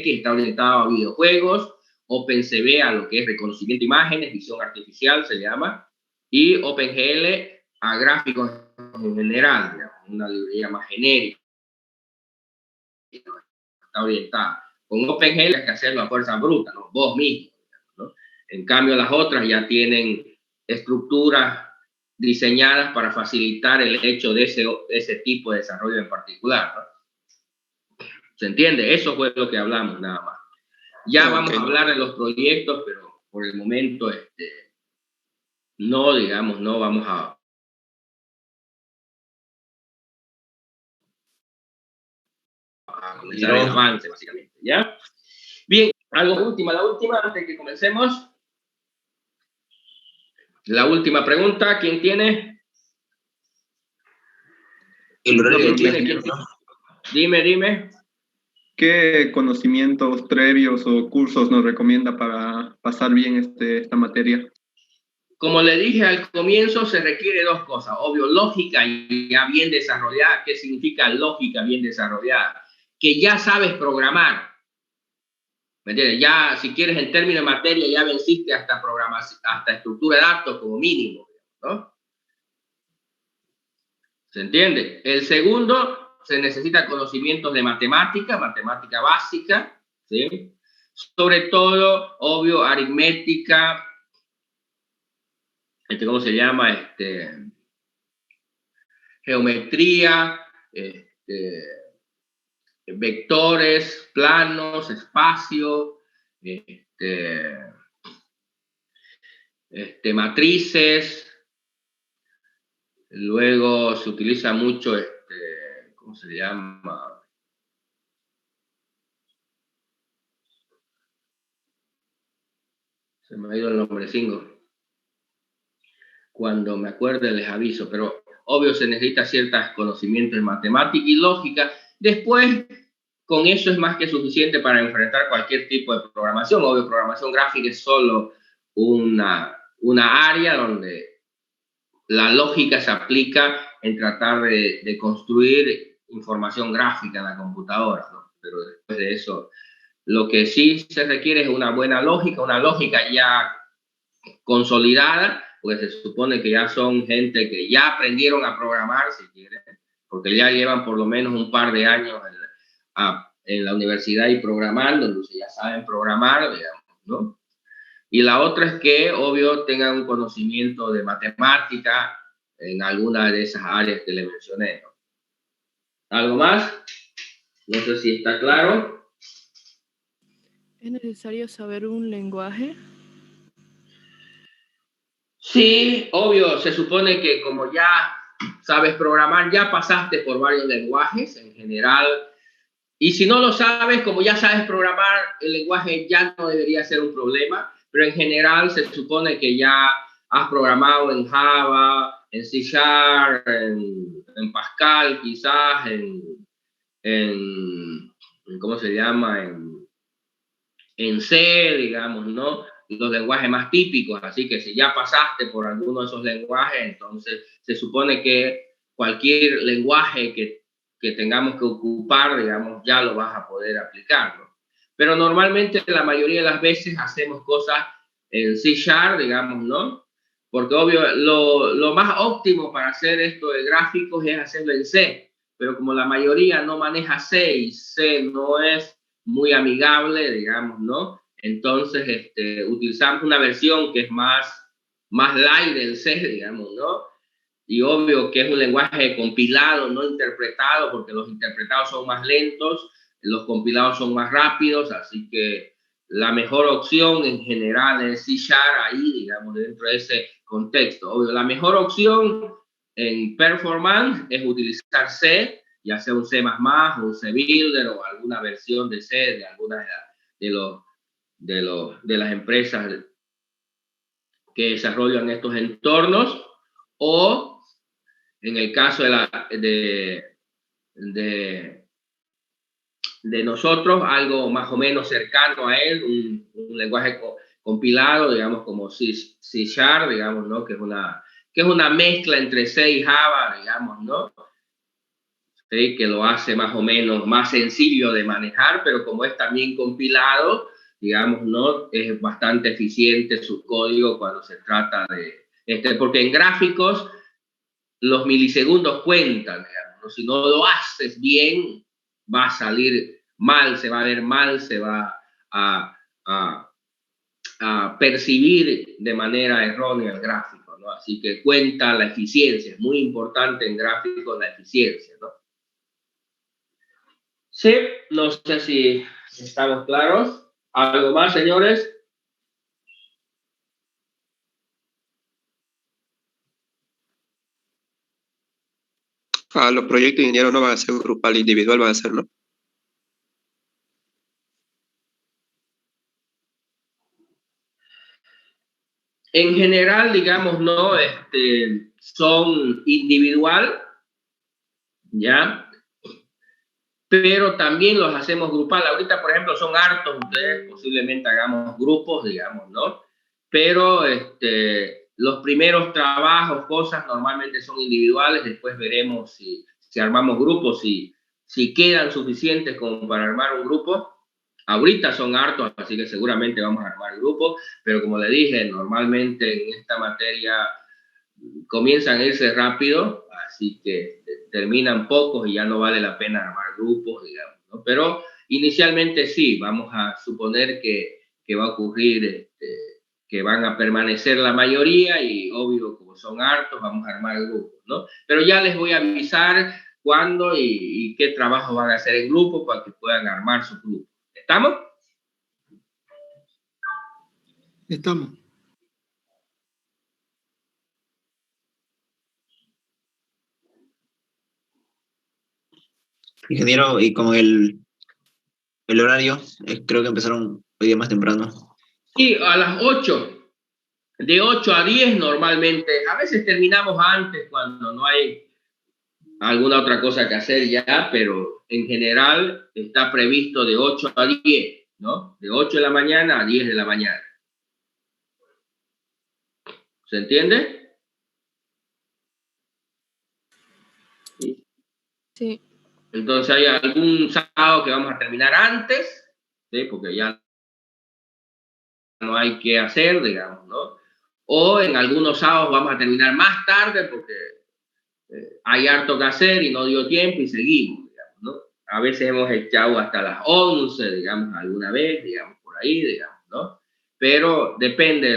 está orientada a videojuegos, OpenCV a lo que es reconocimiento de imágenes, visión artificial se llama, y OpenGL a gráficos en general, digamos, una librería más genérica. Está orientada. Con OpenGL hay que hacerlo a fuerza bruta, ¿no? Vos mismo, ¿no? En cambio, las otras ya tienen estructuras diseñadas para facilitar el hecho de ese tipo de desarrollo en particular, ¿no? ¿Se entiende? Eso fue lo que hablamos, nada más. Ya vamos a hablar de los proyectos, pero por el momento no, digamos, no vamos a comenzar el avance, básicamente, ¿ya? Bien, la última, antes que comencemos. La última pregunta, ¿quién tiene? Dime.
¿Qué conocimientos previos o cursos nos recomienda para pasar bien esta materia?
Como le dije al comienzo, se requiere 2 cosas. Obvio, lógica ya bien desarrollada. ¿Qué significa lógica bien desarrollada? Que ya sabes programar. ¿Me entiendes? Ya, si quieres, en términos de materia, ya venciste hasta programación, hasta estructura de datos como mínimo, ¿no? ¿Se entiende? El segundo, se necesita conocimientos de matemática básica, ¿sí? Sobre todo, obvio, aritmética, ¿cómo se llama? Geometría, vectores, planos, espacio, matrices. Luego se utiliza mucho, ¿cómo se llama? Se me ha ido el nombre, cuando me acuerde les aviso, pero obvio se necesita ciertos conocimientos en matemática y lógica. Después, con eso es más que suficiente para enfrentar cualquier tipo de programación. Obvio, programación gráfica es solo una área donde la lógica se aplica en tratar de construir información gráfica en la computadora, ¿no? Pero después de eso, lo que sí se requiere es una buena lógica, una lógica ya consolidada, pues se supone que ya son gente que ya aprendieron a programar, si quieren, porque ya llevan por lo menos un par de años en la universidad y programando, entonces ya saben programar, digamos, ¿no? Y la otra es que, obvio, tengan un conocimiento de matemática en alguna de esas áreas que le mencioné, ¿no? ¿Algo más? No sé si está claro.
¿Es necesario saber un lenguaje?
Sí, obvio, se supone que como ya sabes programar, ya pasaste por varios lenguajes en general. Y si no lo sabes, como ya sabes programar, el lenguaje ya no debería ser un problema, pero en general se supone que ya has programado en Java, en C#, en Pascal, quizás, ¿cómo se llama? En C, digamos, ¿no? Los lenguajes más típicos, así que si ya pasaste por alguno de esos lenguajes, entonces se supone que cualquier lenguaje que tengamos que ocupar, digamos, ya lo vas a poder aplicar, ¿no? pero normalmente la mayoría de las veces hacemos cosas en C#, digamos, ¿no? Porque obvio, lo más óptimo para hacer esto de gráficos es hacerlo en C, pero como la mayoría no maneja C y C no es muy amigable, digamos, ¿no? Entonces utilizamos una versión que es más light del C, digamos, ¿no? Y obvio que es un lenguaje compilado, no interpretado, porque los interpretados son más lentos, los compilados son más rápidos, así que la mejor opción en general es C# ahí, digamos, dentro de ese contexto. Obvio, la mejor opción en performance es utilizar C, ya sea un C++, un C Builder o alguna versión de C de alguna de las empresas que desarrollan estos entornos, o en el caso de nosotros, algo más o menos cercano a él, un lenguaje compilado, digamos, como C#, digamos, ¿no? Que es una mezcla entre C y Java, digamos, ¿no? ¿Sí? Que lo hace más o menos más sencillo de manejar, pero como es también compilado, digamos, ¿no? Es bastante eficiente su código cuando se trata de... porque en gráficos los milisegundos cuentan, digamos, ¿no? Si no lo haces bien, va a salir mal, se va a ver mal, se va a percibir de manera errónea el gráfico, ¿no? Así que cuenta la eficiencia, es muy importante en gráficos la eficiencia, ¿no? Sí, no sé si estamos claros. ¿Algo más, señores?
Los proyectos de ingeniero no van a ser grupal, individual van a ser, ¿no?
En general, digamos, no, son individual, ¿ya? Pero también los hacemos grupal. Ahorita, por ejemplo, son hartos ustedes, posiblemente hagamos grupos, digamos, ¿no? Pero los primeros trabajos, cosas, normalmente son individuales, después veremos si armamos grupos, si quedan suficientes como para armar un grupo. Ahorita son hartos, así que seguramente vamos a armar grupos, pero como le dije, normalmente en esta materia comienzan a irse rápido, así que terminan pocos y ya no vale la pena armar grupos, digamos, ¿no? Pero inicialmente sí, vamos a suponer que va a ocurrir, que van a permanecer la mayoría y obvio, como son hartos, vamos a armar grupos, ¿no? Pero ya les voy a avisar cuándo y qué trabajo van a hacer en grupo para que puedan armar su grupo. ¿Estamos?
Estamos.
Ingeniero, y con el horario, creo que empezaron hoy día más temprano.
Sí, a las 8. De 8 a 10 normalmente. A veces terminamos antes cuando no hay alguna otra cosa que hacer ya, pero en general está previsto de 8 a 10, ¿no? De 8 de la mañana a 10 de la mañana. ¿Se entiende?
Sí.
Entonces hay algún sábado que vamos a terminar antes, ¿sí? Porque ya no hay que hacer, digamos, ¿no? O en algunos sábados vamos a terminar más tarde porque hay harto que hacer y no dio tiempo y seguimos, digamos, ¿no? A veces hemos echado hasta las 11, digamos, alguna vez, digamos, por ahí, digamos, ¿no? Pero depende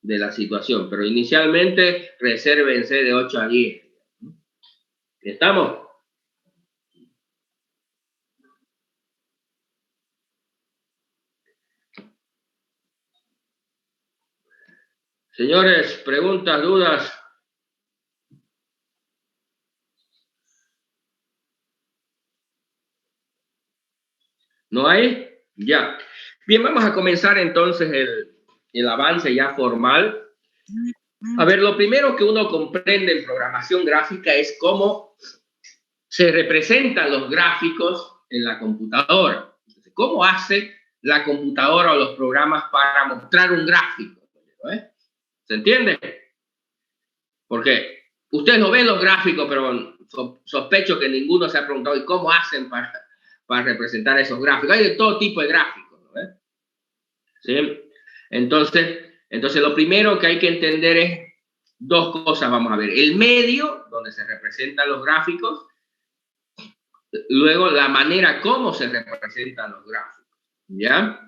de la situación. Pero inicialmente resérvense de 8 a 10. ¿Estamos? Señores, preguntas, dudas. ¿No hay? Ya. Bien, vamos a comenzar entonces el avance ya formal. A ver, lo primero que uno comprende en programación gráfica es cómo se representan los gráficos en la computadora. Entonces, ¿cómo hace la computadora o los programas para mostrar un gráfico? ¿Se entiende? Porque ustedes no ven los gráficos, pero sospecho que ninguno se ha preguntado ¿y cómo hacen para para representar esos gráficos. Hay de todo tipo de gráficos, ¿no? ¿Sí? Entonces, lo primero que hay que entender es dos cosas, vamos a ver. El medio, donde se representan los gráficos, luego la manera como se representan los gráficos, ¿ya?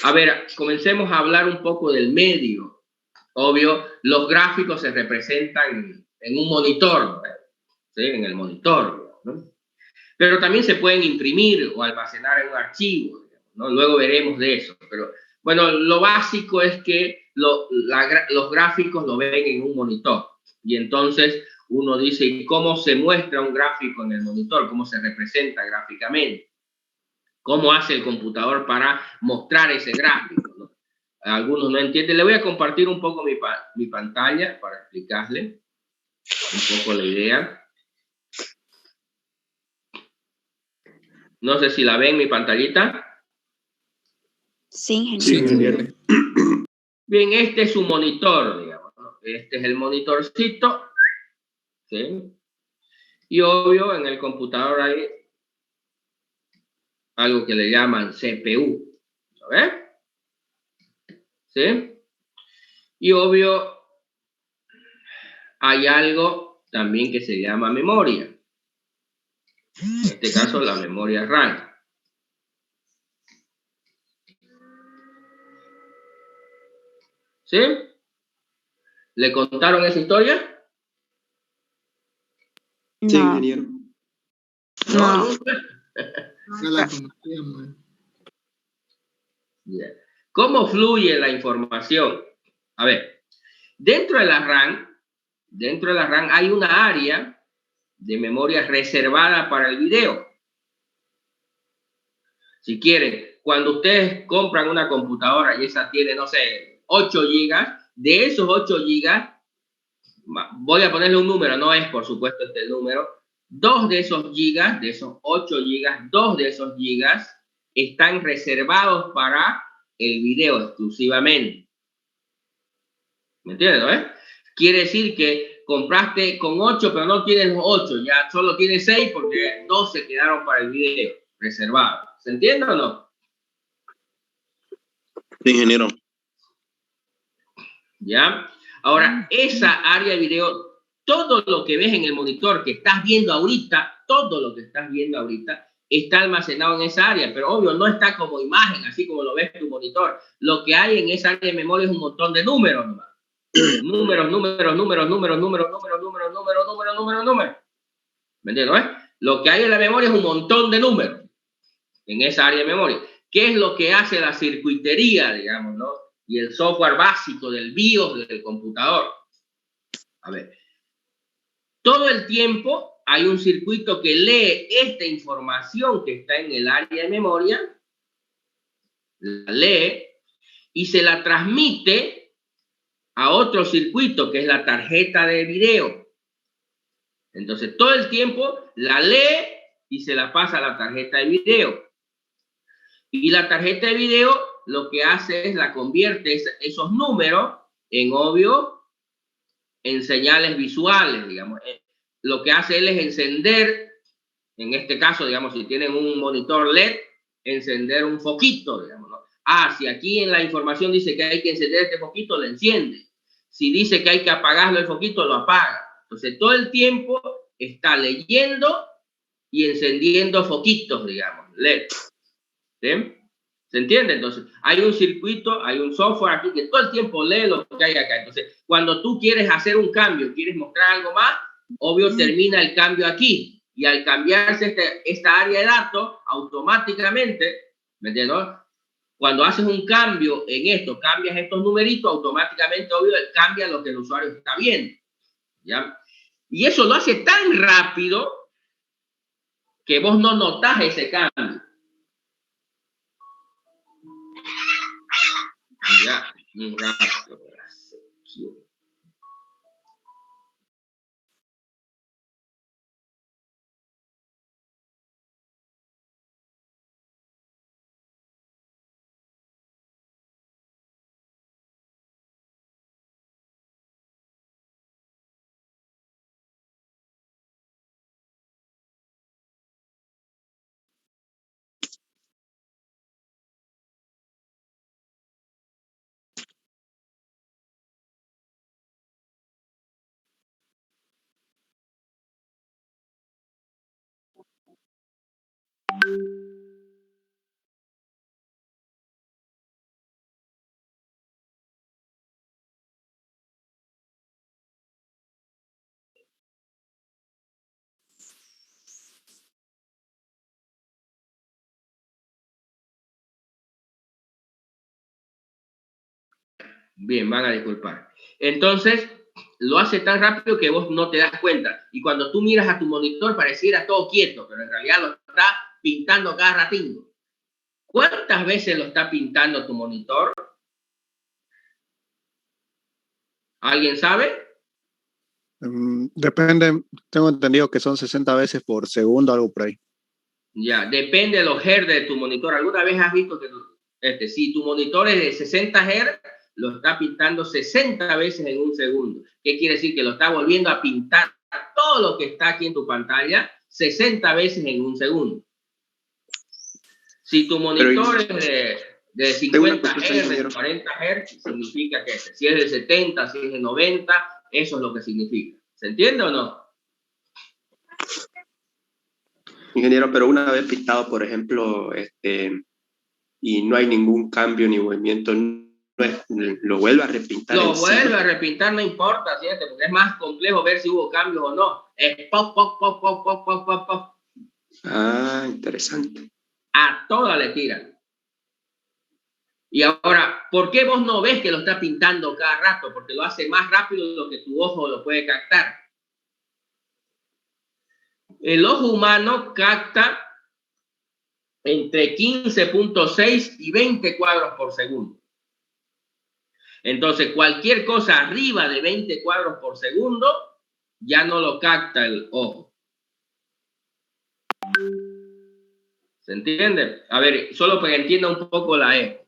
A ver, comencemos a hablar un poco del medio. Obvio, los gráficos se representan en un monitor, ¿no? ¿Sí? En el monitor, ¿no? Pero también se pueden imprimir o almacenar en un archivo, ¿no? Luego veremos de eso. Pero bueno, lo básico es que los gráficos lo ven en un monitor. Y entonces uno dice, ¿y cómo se muestra un gráfico en el monitor? ¿Cómo se representa gráficamente? ¿Cómo hace el computador para mostrar ese gráfico, ¿no? Algunos no entienden. Le voy a compartir un poco mi pantalla para explicarle un poco la idea. No sé si la ven, mi pantallita.
Sí,
Sí,
ingeniero.
ingeniero.
Bien, este es su monitor, digamos, ¿no? Este es el monitorcito, ¿sí? Y obvio, en el computador hay algo que le llaman CPU, ¿lo ves? ¿Sí? Y obvio, hay algo también que se llama memoria. En este caso, la memoria RAM. ¿Sí? ¿Le contaron esa historia?
Sí,
No,
ingeniero.
no.
No la conocíamos.
Bien. ¿Cómo fluye la información? A ver, dentro de la RAM hay una área de memoria reservada para el video. Si quieren, cuando ustedes compran una computadora y esa tiene, no sé, 8 gigas, de esos 8 gigas, voy a ponerle un número, no es por supuesto este número, 2 de esos gigas, de esos 8 gigas, 2 de esos gigas están reservados para el video exclusivamente. ¿Me entiendes, no? Quiere decir que compraste con 8, pero no tienes los 8, ya solo tienes 6 porque 2 se quedaron para el video reservados. ¿Se entiende o no?
Sí, ingeniero.
¿Ya? Ahora, esa área de video, todo lo que ves en el monitor que estás viendo ahorita, todo lo que estás viendo ahorita, está almacenado en esa área, pero obvio no está como imagen, así como lo ves en tu monitor. Lo que hay en esa área de memoria es un montón de números nomás. Números. ¿Me entiendes? Lo que hay en la memoria es un montón de números en esa área de memoria. ¿Qué es lo que hace la circuitería, digamos, ¿no? Y el software básico del BIOS del computador? A ver, todo el tiempo hay un circuito que lee esta información que está en el área de memoria, la lee y se la transmite a otro circuito que es la tarjeta de video. Entonces, todo el tiempo la lee y se la pasa a la tarjeta de video. Y la tarjeta de video lo que hace es la convierte esos números en obvio, en señales visuales, digamos. Lo que hace él es encender, en este caso, digamos, si tienen un monitor LED, encender un foquito, digamos, ¿no? Si aquí en la información dice que hay que encender este foquito, lo enciende. Si dice que hay que apagarlo el foquito, lo apaga. Entonces, todo el tiempo está leyendo y encendiendo foquitos, digamos, LED. ¿Sí? ¿Se entiende? Entonces, hay un circuito, hay un software aquí que todo el tiempo lee lo que hay acá. Entonces, cuando tú quieres hacer un cambio, quieres mostrar algo más, obvio termina el cambio aquí. Y al cambiarse esta área de datos, automáticamente, ¿me entiendes? Cuando haces un cambio en esto, cambias estos numeritos, automáticamente, obvio, cambia lo que el usuario está viendo. ¿Ya? Y eso lo hace tan rápido que vos no notás ese cambio. Ya, un rato. Bien, van a disculpar. Entonces, lo hace tan rápido que vos no te das cuenta. Y cuando tú miras a tu monitor, pareciera todo quieto, pero en realidad lo está pintando cada ratito. ¿Cuántas veces lo está pintando tu monitor? ¿Alguien sabe?
Depende, tengo entendido que son 60 veces por segundo, algo por ahí.
Ya, depende de los hertz de tu monitor. ¿Alguna vez has visto que si tu monitor es de 60 hertz, lo está pintando 60 veces en un segundo? ¿Qué quiere decir? Que lo está volviendo a pintar todo lo que está aquí en tu pantalla 60 veces en un segundo. Si tu monitor es de 50 Hz, de 40 Hz, significa que si es de 70, si es de 90, eso es lo que significa. ¿Se entiende o no?
Ingeniero, pero una vez pintado, por ejemplo, y no hay ningún cambio ni movimiento, lo vuelve a repintar.
Lo vuelve a repintar, no importa, ¿cierto? Porque es más complejo ver si hubo cambios o no. Es pop, pop, pop, pop, pop, pop, pop, pop.
Ah, interesante.
A toda le tiran. Y ahora, ¿por qué vos no ves que lo está pintando cada rato? Porque lo hace más rápido de lo que tu ojo lo puede captar. El ojo humano capta entre 15.6 y 20 cuadros por segundo. Entonces, cualquier cosa arriba de 20 cuadros por segundo ya no lo capta el ojo. ¿Se entiende? A ver, solo para que entienda un poco la E.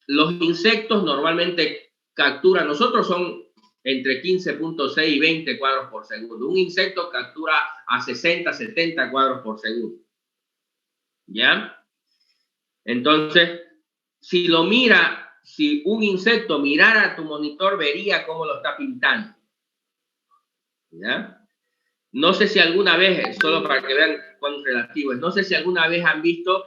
Los insectos normalmente capturan, nosotros son entre 15.6 y 20 cuadros por segundo. Un insecto captura a 60, 70 cuadros por segundo. ¿Ya? Entonces, si un insecto mirara a tu monitor, vería cómo lo está pintando. ¿Ya? No sé si alguna vez, solo para que vean cuán relativo es, no sé si alguna vez han visto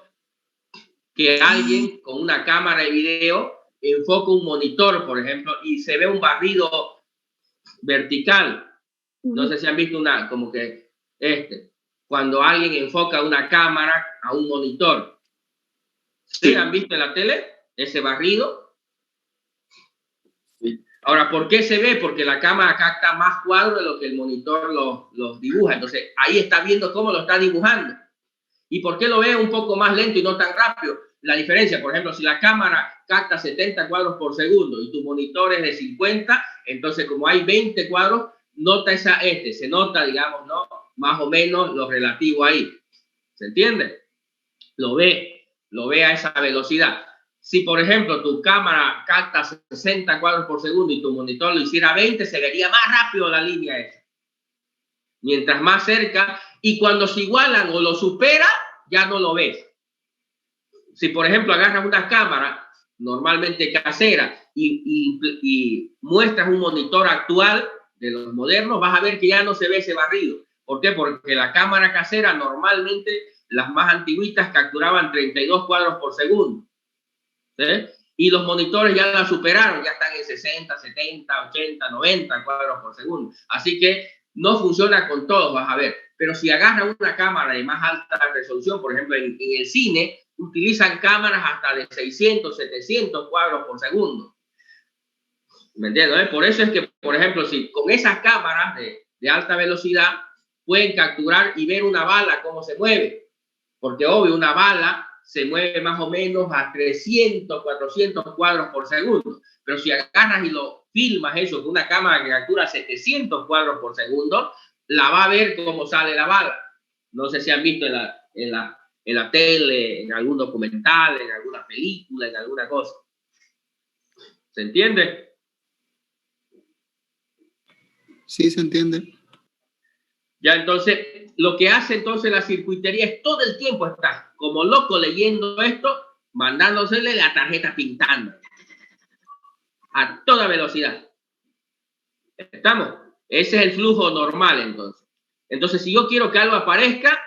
que alguien con una cámara de video enfoca un monitor, por ejemplo, y se ve un barrido vertical. No sé si han visto como que cuando alguien enfoca una cámara a un monitor. ¿Sí? ¿Han visto en la tele ese barrido? Sí. Ahora, ¿por qué se ve? Porque la cámara capta más cuadros de lo que el monitor los dibuja. Entonces, ahí está viendo cómo lo está dibujando. ¿Y por qué lo ve un poco más lento y no tan rápido? La diferencia, por ejemplo, si la cámara capta 70 cuadros por segundo y tu monitor es de 50, entonces como hay 20 cuadros, nota se nota, digamos, ¿no? Más o menos lo relativo ahí. ¿Se entiende? Lo ve a esa velocidad. Si, por ejemplo, tu cámara capta 60 cuadros por segundo y tu monitor lo hiciera 20, se vería más rápido la línea esa. Mientras más cerca, y cuando se igualan o lo supera, ya no lo ves. Si, por ejemplo, agarras una cámara normalmente casera y muestras un monitor actual de los modernos, vas a ver que ya no se ve ese barrido. ¿Por qué? Porque la cámara casera normalmente, las más antiguitas, capturaban 32 cuadros por segundo. ¿Sí? Y los monitores ya la superaron, ya están en 60, 70, 80, 90 cuadros por segundo. Así que no funciona con todos, vas a ver. Pero si agarran una cámara de más alta resolución, por ejemplo, en el cine, utilizan cámaras hasta de 600, 700 cuadros por segundo. ¿Me entiendes? Por eso es que, por ejemplo, si con esas cámaras de alta velocidad pueden capturar y ver una bala cómo se mueve. Porque, obvio, una bala se mueve más o menos a 300, 400 cuadros por segundo. Pero si agarras y lo filmas eso con una cámara que captura 700 cuadros por segundo, la va a ver cómo sale la bala. No sé si han visto en la tele, en algún documental, en alguna película, en alguna cosa. ¿Se entiende?
Sí, se entiende.
Ya, entonces, lo que hace entonces la circuitería es todo el tiempo estar como loco leyendo esto, mandándosele la tarjeta pintando a toda velocidad. ¿Estamos? Ese es el flujo normal, entonces. Entonces, si yo quiero que algo aparezca,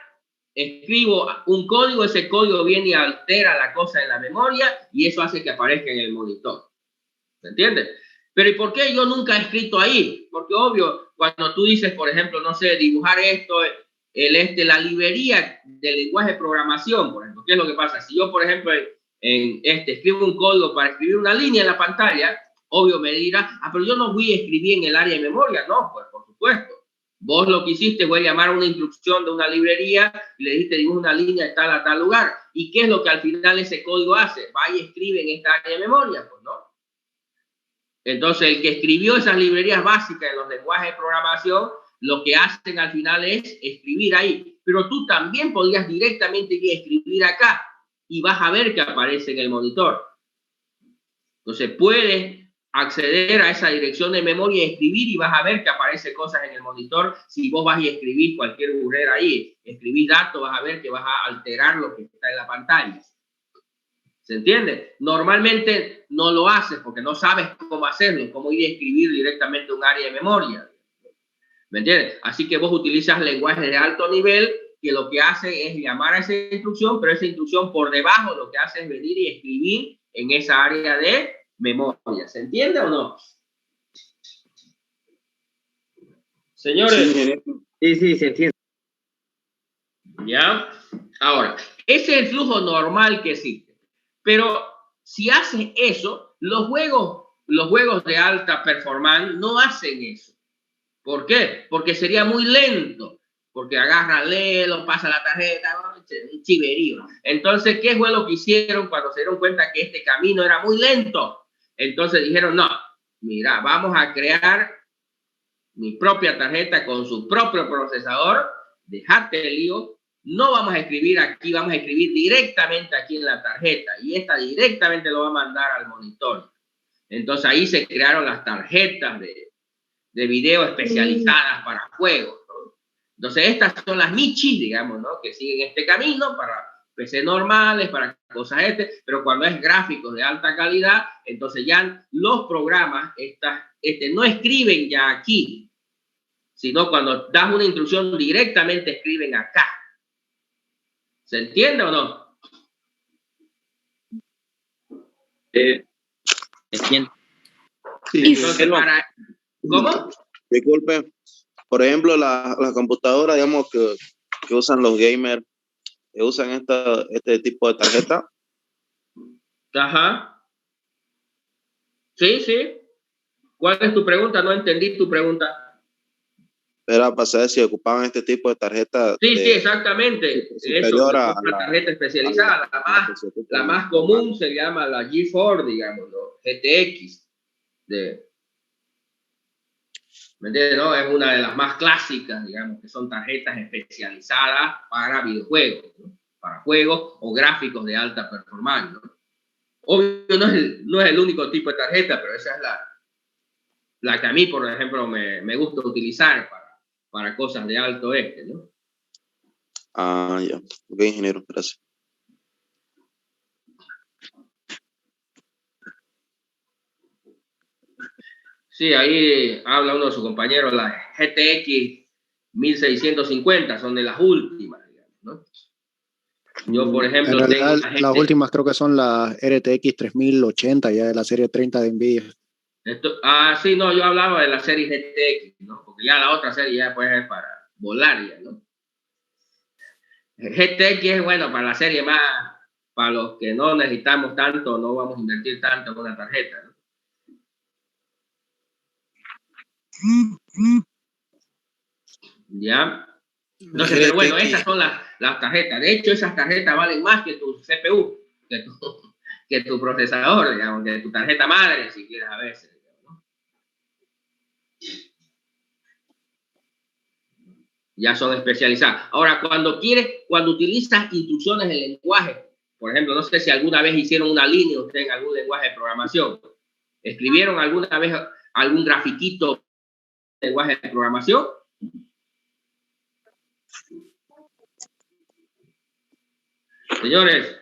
escribo un código, ese código viene y altera la cosa en la memoria y eso hace que aparezca en el monitor. ¿Se entiende? Pero ¿y por qué yo nunca he escrito ahí? Porque obvio, cuando tú dices, por ejemplo, no sé, dibujar esto, la librería del lenguaje de programación, por ejemplo, ¿qué es lo que pasa? Si yo, por ejemplo, escribo un código para escribir una línea en la pantalla, obvio me dirá, pero yo no voy a escribir en el área de memoria. No, pues por supuesto. Vos lo que hiciste fue llamar a una instrucción de una librería y le dijiste, dibuja una línea de tal a tal lugar. ¿Y qué es lo que al final ese código hace? Va y escribe en esta área de memoria, pues, ¿no? Entonces, el que escribió esas librerías básicas de los lenguajes de programación, lo que hacen al final es escribir ahí. Pero tú también podrías directamente ir a escribir acá y vas a ver que aparece en el monitor. Entonces, puedes acceder a esa dirección de memoria y escribir y vas a ver que aparece cosas en el monitor. Si vos vas y escribís cualquier URL ahí, escribís datos, vas a ver que vas a alterar lo que está en la pantalla. ¿Se entiende? Normalmente no lo haces porque no sabes cómo hacerlo, cómo ir a escribir directamente un área de memoria. ¿Me entiendes? Así que vos utilizas lenguajes de alto nivel que lo que hace es llamar a esa instrucción, pero esa instrucción por debajo lo que hace es venir y escribir en esa área de memoria. ¿Se entiende o no? Señores.
Sí, se entiende.
¿Ya? Ahora, ese es el flujo normal que existe. Pero si haces eso, los juegos de alta performance no hacen eso. ¿Por qué? Porque sería muy lento. Porque agarra, lee, lo pasa la tarjeta, un chiverío. Entonces, ¿qué fue lo que hicieron cuando se dieron cuenta que este camino era muy lento? Entonces dijeron, no, mira, vamos a crear mi propia tarjeta con su propio procesador, dejate el lío, no vamos a escribir aquí, vamos a escribir directamente aquí en la tarjeta y esta directamente lo va a mandar al monitor. Entonces ahí se crearon las tarjetas de video especializadas para juegos, ¿no? Entonces estas son las Michi, digamos, ¿no? Que siguen este camino para PC normales, para cosas pero cuando es gráficos de alta calidad, entonces ya los programas no escriben ya aquí, sino cuando das una instrucción directamente escriben acá. ¿Se entiende o no?
Entiendo.
Sí,
entonces, ¿cómo?
Disculpe. Por ejemplo, las computadoras, digamos, que usan los gamers, que usan este tipo de tarjeta.
Ajá. Sí, sí. ¿Cuál es tu pregunta? No entendí tu pregunta.
Era para saber si ocupaban este tipo de tarjeta.
Sí, sí, exactamente. Eso, una tarjeta especializada. La más común se llama la GeForce, digamos, ¿no? GTX. ¿Me entiendes? ¿No? Es una de las más clásicas, digamos, que son tarjetas especializadas para videojuegos, ¿no? Para juegos o gráficos de alta performance, ¿no? Obvio, no es el único tipo de tarjeta, pero esa es la que a mí, por ejemplo, me gusta utilizar para cosas de alto ¿no?
Ah, ya. Ok, ingeniero, gracias.
Sí, ahí habla uno de sus compañeros, las GTX 1650 son de las últimas, digamos, ¿no? Yo, por ejemplo,
en realidad,
tengo
las últimas creo que son las RTX 3080, ya de la serie 30 de NVIDIA.
Sí, no, yo hablaba de la serie GTX, ¿no? Porque ya la otra serie ya pues es para volar ya, ¿no? GTX es bueno para la serie más, para los que no necesitamos tanto, no vamos a invertir tanto en una tarjeta, ¿no? Ya. Entonces, pero bueno, estas son las tarjetas. De hecho, esas tarjetas valen más que tu CPU, que tu procesador, digamos, que tu tarjeta madre, si quieres a veces. ¿No? Ya son especializadas. Ahora, cuando utilizas instrucciones de lenguaje, por ejemplo, no sé si alguna vez hicieron una línea usted en algún lenguaje de programación, ¿escribieron alguna vez algún grafiquito de lenguaje de programación? Señores.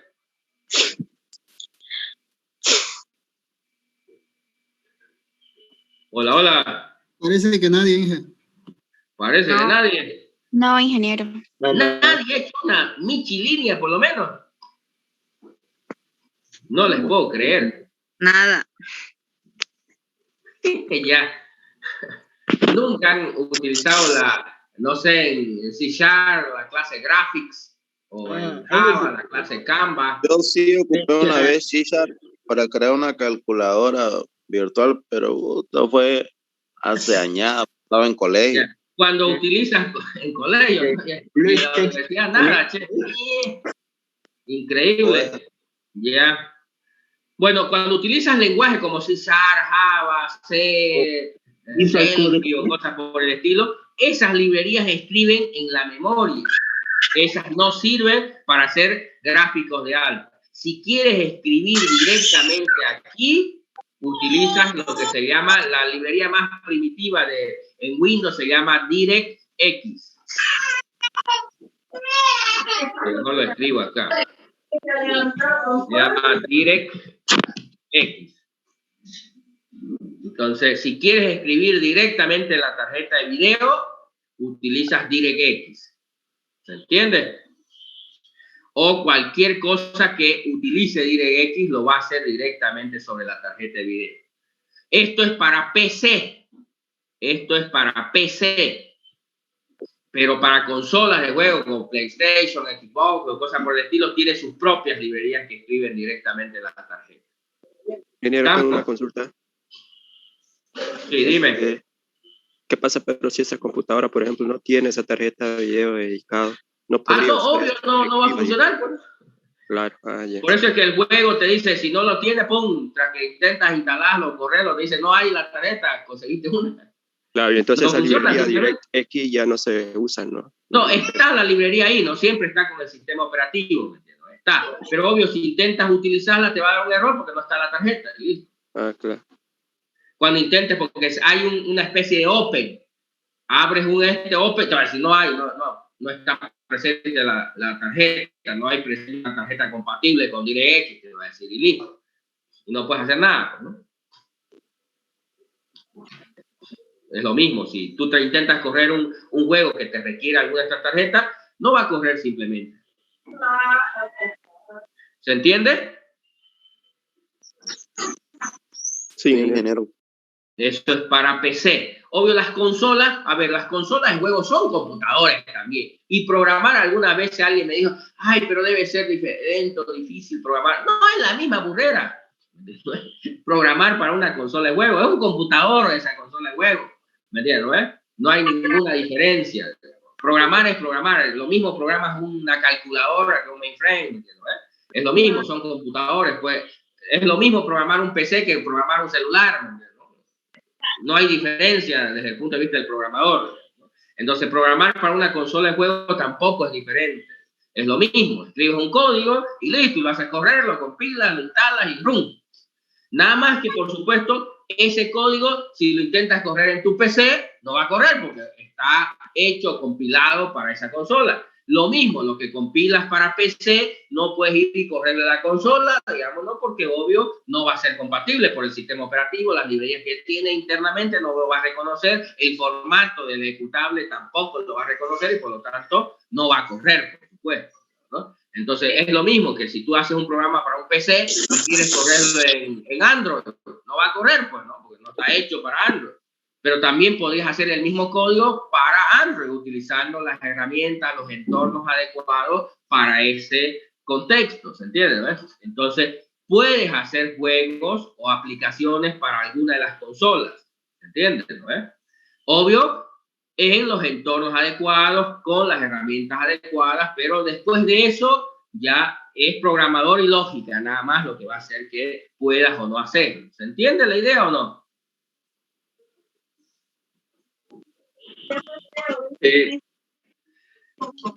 Hola, hola.
Parece que nadie, Inge.
Parece que nadie.
No, ingeniero.
Nadie ha hecho una michilínea, por lo menos. No les puedo creer.
Nada.
Ya. Nunca han utilizado no sé, en C#, la clase Graphics o en Java, la clase Canva.
Yo sí ocupé una vez C# para crear una calculadora virtual, pero esto fue hace años, estaba en colegio.
Cuando utilizas en colegio, ¿no? Y en la universidad nada, che. Increíble. Ya. Bueno, cuando utilizas lenguajes como C#, Java, C, o cosas por el estilo, esas librerías escriben en la memoria. Esas no sirven para hacer gráficos de alta. Si quieres escribir directamente aquí, utilizas lo que se llama la librería más primitiva en Windows, se llama DirectX. Mejor lo escribo acá. Se llama DirectX. Entonces, si quieres escribir directamente en la tarjeta de video, utilizas DirectX. ¿Se entiende? O cualquier cosa que utilice DirectX lo va a hacer directamente sobre la tarjeta de video. Esto es para PC. Esto es para PC. Pero para consolas de juego como PlayStation, Xbox o cosas por el estilo, tiene sus propias librerías que escriben directamente en la tarjeta.
Ingeniero, tengo una consulta.
Sí, dime.
¿Qué pasa, pero si esa computadora, por ejemplo, no tiene esa tarjeta de video dedicada? No,
obvio, no va a funcionar. Pues.
Claro, ya.
Por eso es que el juego te dice, si no lo tienes, pum, tras que intentas instalarlo, correrlo, te dice, no hay la tarjeta, conseguiste una.
Claro, y entonces
no
esa librería DirectX ya no se usa, ¿no?
No, está la librería ahí, no siempre está con el sistema operativo, ¿me entiendes? Está, pero obvio, si intentas utilizarla te va a dar un error porque no está la tarjeta. ¿Sí?
Claro.
Cuando intentes, porque hay una especie de Open, abres un Open, te va a decir, no hay, no está presente la tarjeta, no hay presente una tarjeta compatible con DirectX, te va a decir, y listo. Y no puedes hacer nada, ¿no? Es lo mismo, si tú te intentas correr un juego que te requiere alguna de estas tarjetas, no va a correr simplemente. ¿Se entiende?
Sí, ingeniero.
Esto es para PC. Obvio, las consolas, las consolas de juegos son computadores también. Y programar alguna vez alguien me dijo, ay, pero debe ser diferente o difícil programar. No, es la misma burrera. Programar para una consola de juego. Es un computador esa consola de juego. ¿Me entiendes? No hay ninguna diferencia. Programar es programar. Lo mismo programas una calculadora que un mainframe. Es lo mismo, son computadores. Pues es lo mismo programar un PC que programar un celular. No hay diferencia desde el punto de vista del programador. Entonces, programar para una consola de juego tampoco es diferente. Es lo mismo. Escribes un código y listo, y lo haces correr, lo compilas, lo instalas y ¡rum! Nada más que, por supuesto, ese código, si lo intentas correr en tu PC, no va a correr porque está hecho, compilado para esa consola. Lo mismo, lo que compilas para PC, no puedes ir y correrle la consola, digamos, ¿no? Porque obvio no va a ser compatible por el sistema operativo, las librerías que tiene internamente no lo va a reconocer, el formato del ejecutable tampoco lo va a reconocer y por lo tanto no va a correr, por supuesto, ¿no? Entonces es lo mismo que si tú haces un programa para un PC y quieres correrlo en Android, no va a correr, pues, ¿no? Porque no está hecho para Android. Pero también podrías hacer el mismo código para Android, utilizando las herramientas, los entornos adecuados para ese contexto, ¿se entiende? ¿No? Entonces, puedes hacer juegos o aplicaciones para alguna de las consolas, ¿se entiende? ¿No? Obvio, en los entornos adecuados, con las herramientas adecuadas, pero después de eso ya es programador y lógica, nada más lo que va a hacer que puedas o no hacer. ¿Se entiende la idea o no?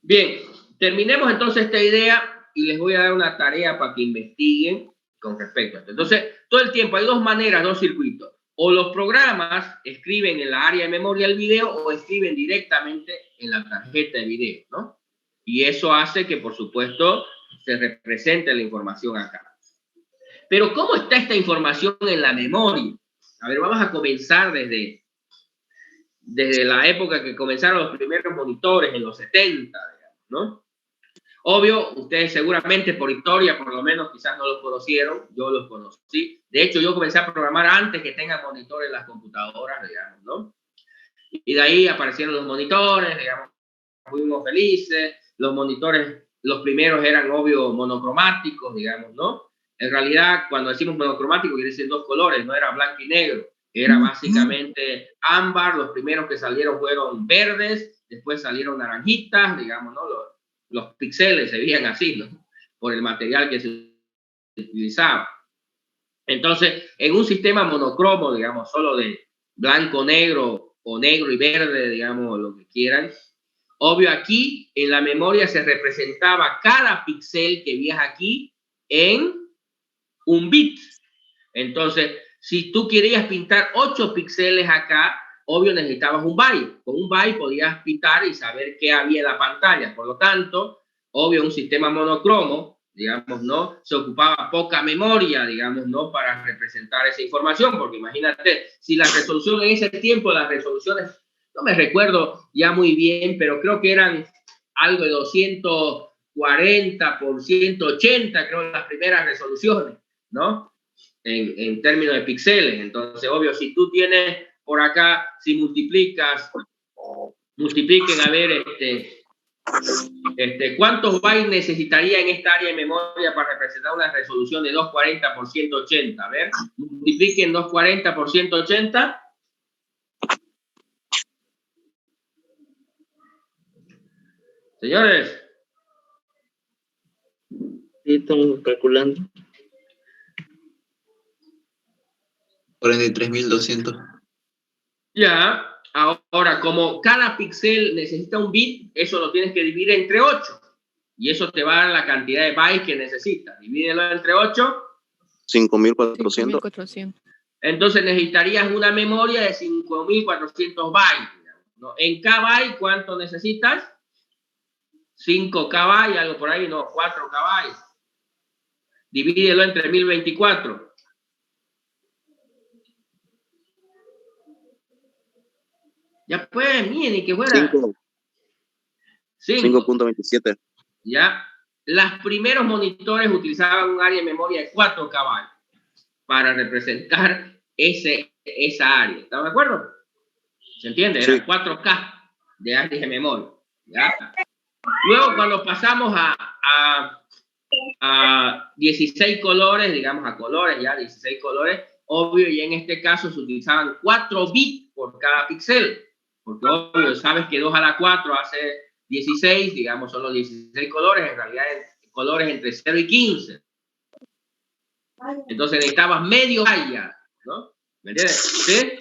Bien, terminemos entonces esta idea y les voy a dar una tarea para que investiguen con respecto a esto. Entonces, todo el tiempo hay dos maneras, dos circuitos. O los programas escriben en la área de memoria del video o escriben directamente en la tarjeta de video, ¿no? Y eso hace que, por supuesto, se represente la información acá. Pero, ¿cómo está esta información en la memoria? A ver, vamos a comenzar desde la época que comenzaron los primeros monitores en los 70, digamos, ¿no? Obvio, ustedes seguramente por historia, por lo menos, quizás no los conocieron, yo los conocí. De hecho, yo comencé a programar antes que tengan monitores en las computadoras, digamos, ¿no? Y de ahí aparecieron los monitores, digamos, fuimos felices, los monitores los primeros eran obvio monocromáticos, digamos, ¿no? En realidad, cuando decimos monocromático, quiere decir 2 colores, no era blanco y negro, era básicamente ámbar. Los primeros que salieron fueron verdes, después salieron naranjitas, digamos, ¿no? Los píxeles se veían así, ¿no? Por el material que se utilizaba. Entonces, en un sistema monocromo, digamos, solo de blanco, negro o negro y verde, digamos, lo que quieran, obvio aquí en la memoria se representaba cada píxel que viaja aquí en un bit. Entonces, si tú querías pintar 8 píxeles acá, obvio necesitabas un byte. Con un byte podías pintar y saber qué había en la pantalla. Por lo tanto, obvio, un sistema monocromo, digamos, ¿no? Se ocupaba poca memoria, digamos, ¿no? Para representar esa información, porque imagínate, si la resolución en ese tiempo, las resoluciones, no me recuerdo ya muy bien, pero creo que eran algo de 240 por 180, creo, las primeras resoluciones, ¿no? En términos de píxeles. Entonces, obvio, si tú tienes por acá, si multipliquen, a ver, ¿cuántos bytes necesitaría en esta área de memoria para representar una resolución de 240 por 180? A ver, multipliquen 240 por 180. Señores.
Sí, estamos calculando.
43.200.
Ya, ahora, como cada píxel necesita un bit, eso lo tienes que dividir entre 8. Y eso te va a dar la cantidad de bytes que necesitas. Divídelo entre 8.
5.400.
5.400.
Entonces necesitarías una memoria de 5.400 bytes, ¿no? En K byte, ¿cuánto necesitas? 5 K bytes, algo por ahí, no, 4 K bytes. Divídelo entre 1024. Ya pues, miren, que fuera
5.27.
Ya, los primeros monitores utilizaban un área de memoria de 4 KB para representar esa área. ¿Están de acuerdo? ¿Se entiende? Era 4K de área de memoria. ¿Ya? Luego, cuando pasamos a 16 colores, digamos a colores, ya 16 colores, obvio, y en este caso se utilizaban 4 bits por cada píxel. Porque obvio, sabes que 2 a la 4 hace 16, digamos, son los 16 colores, en realidad colores entre 0 y 15. Entonces necesitabas medio byte, ¿no? ¿Me entiendes? ¿Sí?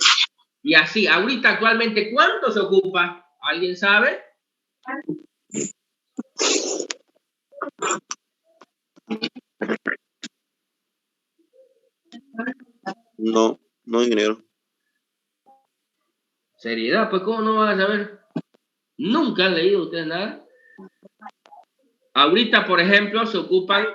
Y así, ahorita actualmente, ¿cuánto se ocupa? ¿Alguien sabe?
No, ingeniero.
Seriedad, pues ¿cómo no van a saber? ¿Nunca han leído ustedes nada? Ahorita, por ejemplo, se ocupan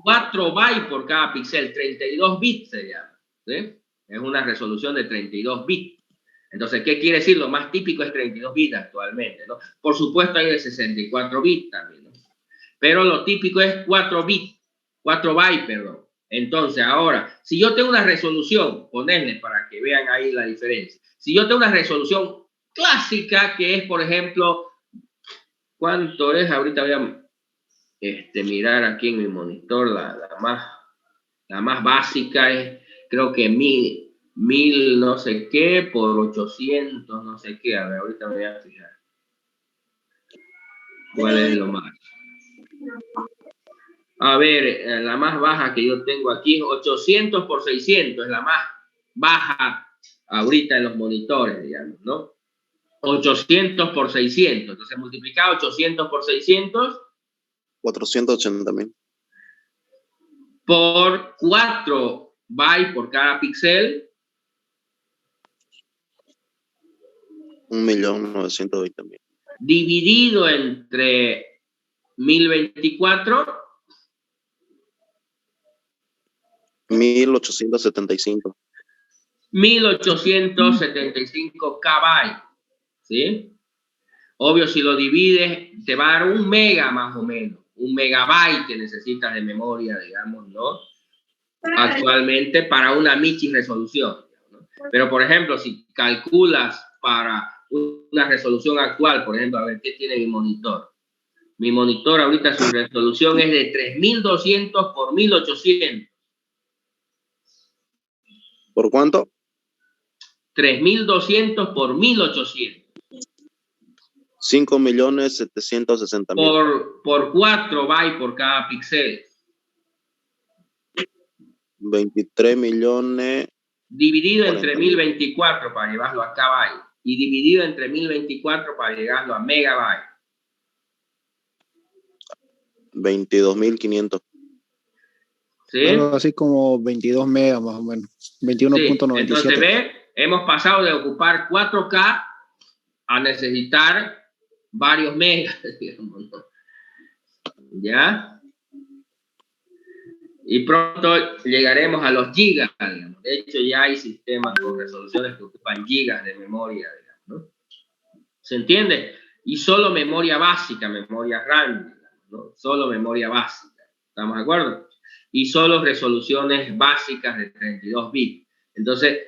4 bytes por cada píxel, 32 bits se llama, ¿sí? Es una resolución de 32 bits. Entonces, ¿qué quiere decir? Lo más típico es 32 bits actualmente, ¿no? Por supuesto hay de 64 bits también, ¿no? Pero lo típico es 4 bits, 4 bytes, perdón. Entonces, ahora, si yo tengo una resolución, ponedle para que vean ahí la diferencia. Si yo tengo una resolución clásica, que es, por ejemplo, ¿cuánto es? Ahorita voy a mirar aquí en mi monitor, la más básica es, creo que 1000 no sé qué por 800 no sé qué. A ver, ahorita me voy a fijar. ¿Cuál es lo más? A ver, la más baja que yo tengo aquí es 800 por 600, es la más baja ahorita en los monitores, digamos, ¿no? 800 por 600, entonces multiplicado 800 por 600.
480.000.
Por 4 bytes por cada píxel.
1.920.000.
Dividido entre 1024.
1875.
1875 KB, ¿sí? Obvio, si lo divides, te va a dar 1 mega más o menos. 1 megabyte que necesitas de memoria, digamos, ¿no? Actualmente para una michi resolución, ¿no? Pero, por ejemplo, si calculas para una resolución actual, por ejemplo, a ver, ¿qué tiene mi monitor? Mi monitor ahorita su resolución es de 3200 por 1800.
¿Por cuánto?
3200 por 1800.
5.760.000.
Por 4 bytes por cada píxel.
23 millones.
Dividido
40.
entre 1024 para llevarlo a kbyte. Y dividido entre 1024 para llevarlo a megabyte.
22.500.
¿Sí?
Algo así como 22 megas más o menos. 21.97.
Sí. Entonces, ve, hemos pasado de ocupar 4K a necesitar varios megas, digamos, ¿no? ¿Ya? Y pronto llegaremos a los gigas, digamos. De hecho, ya hay sistemas con resoluciones que ocupan gigas de memoria, digamos, ¿no? ¿Se entiende? Y solo memoria básica, memoria RAM, ¿no? Solo memoria básica. ¿Estamos de acuerdo? Y solo resoluciones básicas de 32 bits. Entonces,